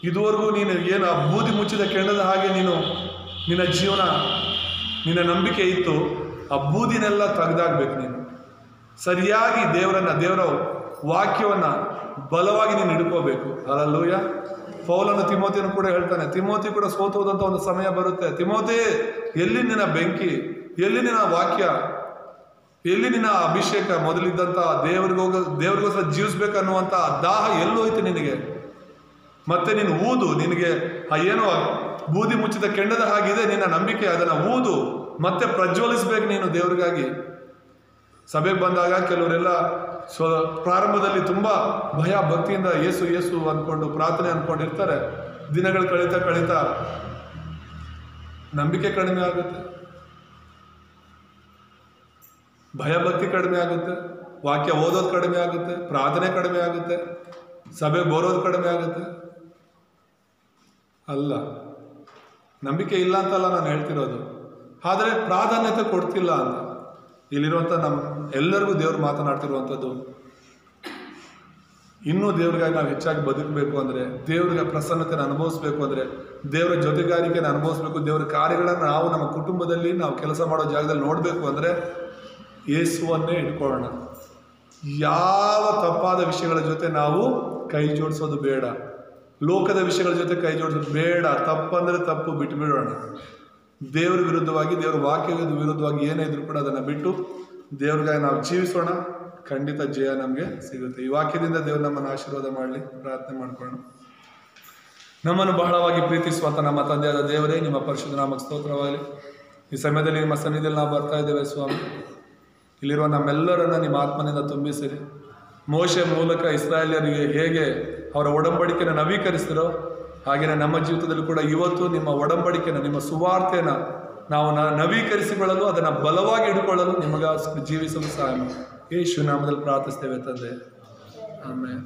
ಇದುವರೆಗೂ ನೀನು ಏನು ಆ ಬೂದಿ ಮುಚ್ಚಿದ ಕೆಂಡದ ಹಾಗೆ ನಿನ್ನ ಜೀವನ, ನಿನ್ನ ನಂಬಿಕೆ ಇತ್ತು, ಆ ಬೂದಿನೆಲ್ಲ ತೆಗೆದಾಗಬೇಕು. ನೀನು ಸರಿಯಾಗಿ ದೇವರ ವಾಕ್ಯವನ್ನು ಬಲವಾಗಿ ನೀನು ಹಿಡ್ಕೋಬೇಕು. ಹಲ್ಲೆಲೂಯ. ಪೌಲನು ತಿಮೋತಿಯನ್ನು ಕೂಡ ಹೇಳ್ತಾನೆ, ತಿಮೋತಿ ಕೂಡ ಸೋತು ಹೋದಂಥ ಒಂದು ಸಮಯ ಬರುತ್ತೆ. ತಿಮೋತಿ, ಎಲ್ಲಿ ನಿನ್ನ ಬೆಂಕಿ, ಎಲ್ಲಿ ನಿನ್ನ ವಾಕ್ಯ, ಎಲ್ಲಿ ನಿನ್ನ ಅಭಿಷೇಕ, ಮೊದಲಿದ್ದಂಥ ದೇವರಿಗೋಸ್ಕರ ಜೀವಿಸ್ಬೇಕನ್ನುವಂಥ ದಾಹ ಎಲ್ಲೋಯ್ತು ನಿನಗೆ? ಮತ್ತೆ ನೀನು ಊದು, ನಿನಗೆ ಏನೋ ಬೂದಿ ಮುಚ್ಚಿದ ಕೆಂಡದ ಹಾಗಿದೆ ನಿನ್ನ ನಂಬಿಕೆ, ಅದನ್ನು ಊದು, ಮತ್ತೆ ಪ್ರಜ್ವಲಿಸ್ಬೇಕು ನೀನು ದೇವರಿಗಾಗಿ. ಸಭೆಗೆ ಬಂದಾಗ ಕೆಲವರೆಲ್ಲ ಪ್ರಾರಂಭದಲ್ಲಿ ತುಂಬ ಭಯ ಭಕ್ತಿಯಿಂದ ಯೇಸು ಅಂದ್ಕೊಂಡು ಪ್ರಾರ್ಥನೆ ಅಂದ್ಕೊಂಡಿರ್ತಾರೆ. ದಿನಗಳು ಕಳೀತಾ ನಂಬಿಕೆ ಕಡಿಮೆ ಆಗುತ್ತೆ, ಭಯ ಭಕ್ತಿ ಕಡಿಮೆ ಆಗುತ್ತೆ, ವಾಕ್ಯ ಓದೋದು ಕಡಿಮೆ ಆಗುತ್ತೆ, ಪ್ರಾರ್ಥನೆ ಕಡಿಮೆ ಆಗುತ್ತೆ, ಸಭೆ ಬರೋದು ಕಡಿಮೆ ಆಗುತ್ತೆ. ಅಲ್ಲ, ನಂಬಿಕೆ ಇಲ್ಲ ಅಂತಲ್ಲ ನಾನು ಹೇಳ್ತಿರೋದು, ಆದರೆ ಪ್ರಾಧಾನ್ಯತೆ ಕೊಡ್ತಿಲ್ಲ ಅಂತ. ಇಲ್ಲಿರುವಂಥ ನಮ್ಮ ಎಲ್ಲರಿಗೂ ದೇವರು ಮಾತನಾಡ್ತಿರುವಂಥದ್ದು, ಇನ್ನೂ ದೇವ್ರಿಗಾಗಿ ನಾವು ಹೆಚ್ಚಾಗಿ ಬದುಕಬೇಕು ಅಂದರೆ, ದೇವ್ರಿಗೆ ಪ್ರಸನ್ನತೆಯನ್ನು ಅನುಭವಿಸ್ಬೇಕು ಅಂದರೆ, ದೇವರ ಜೊತೆಗಾರಿಕೆಯನ್ನು ಅನುಭವಿಸ್ಬೇಕು, ದೇವರ ಕಾರ್ಯಗಳನ್ನು ನಾವು ನಮ್ಮ ಕುಟುಂಬದಲ್ಲಿ ನಾವು ಕೆಲಸ ಮಾಡೋ ಜಾಗದಲ್ಲಿ ನೋಡಬೇಕು ಅಂದರೆ ಯೇಸುವನ್ನೇ ಇಟ್ಕೊಳ್ಳೋಣ. ಯಾವ ತಪ್ಪಾದ ವಿಷಯಗಳ ಜೊತೆ ನಾವು ಕೈ ಜೋಡಿಸೋದು ಬೇಡ, ಲೋಕದ ವಿಷಯಗಳ ಜೊತೆ ಕೈ ಜೋಡಿಸೋದು ಬೇಡ. ತಪ್ಪಂದರೆ ತಪ್ಪು ಬಿಟ್ಟುಬಿಡೋಣ. ದೇವರ ವಿರುದ್ಧವಾಗಿ, ದೇವರ ವಾಕ್ಯದ ವಿರುದ್ಧವಾಗಿ ಏನೇ ಇದ್ರೂ ಕೂಡ ಅದನ್ನು ಬಿಟ್ಟು ದೇವ್ರಿಗಾಗಿ ನಾವು ಜೀವಿಸೋಣ. ಖಂಡಿತ ಜಯ ನಮಗೆ ಸಿಗುತ್ತೆ. ಈ ವಾಕ್ಯದಿಂದ ದೇವರು ನಮ್ಮನ್ನು ಆಶೀರ್ವಾದ ಮಾಡಲಿ. ಪ್ರಾರ್ಥನೆ ಮಾಡ್ಕೊಳ್ಳೋಣ. ನಮ್ಮನ್ನು ಬಹಳವಾಗಿ ಪ್ರೀತಿಸುವಂಥ ನಮ್ಮ ತಂದೆಯಾದ ದೇವರೇ, ನಿಮ್ಮ ಪರಿಶುದ್ಧ ನಾಮಕ್ಕೆ ಸ್ತೋತ್ರವಾಗಲಿ. ಈ ಸಮಯದಲ್ಲಿ ನಿಮ್ಮ ಸನ್ನಿಧಿಯಲ್ಲಿ ನಾವು ಬರ್ತಾ ಇದ್ದೇವೆ ಸ್ವಾಮಿ. ಇಲ್ಲಿರುವ ನಮ್ಮೆಲ್ಲರನ್ನ ನಿಮ್ಮ ಆತ್ಮನಿಂದ ತುಂಬಿಸಿರಿ. ಮೋಶೆ ಮೂಲಕ ಇಸ್ರಾಯೇಲ್ಯರಿಗೆ ಹೇಗೆ ಅವರ ಒಡಂಬಡಿಕೆಯನ್ನು ನವೀಕರಿಸಿರೋ ಹಾಗೆಯೇ ನಮ್ಮ ಜೀವಿತದಲ್ಲಿ ಕೂಡ ಇವತ್ತು ನಿಮ್ಮ ಒಡಂಬಡಿಕೆಯನ್ನು, ನಿಮ್ಮ ಸುವಾರ್ತೆಯನ್ನು ನಾವು ನವೀಕರಿಸಿಕೊಳ್ಳಲು, ಅದನ್ನು ಬಲವಾಗಿ ಹಿಡ್ಕೊಳ್ಳಲು ನಿಮಗಾಗಿ ಜೀವಿಸಲು ಸಹಾಯ ಮಾಡಿ. ಯೇಸು ನಾಮದಲ್ಲಿ ಪ್ರಾರ್ಥಿಸ್ತೇವೆ ತಂದೆ. ಆಮೆನ್.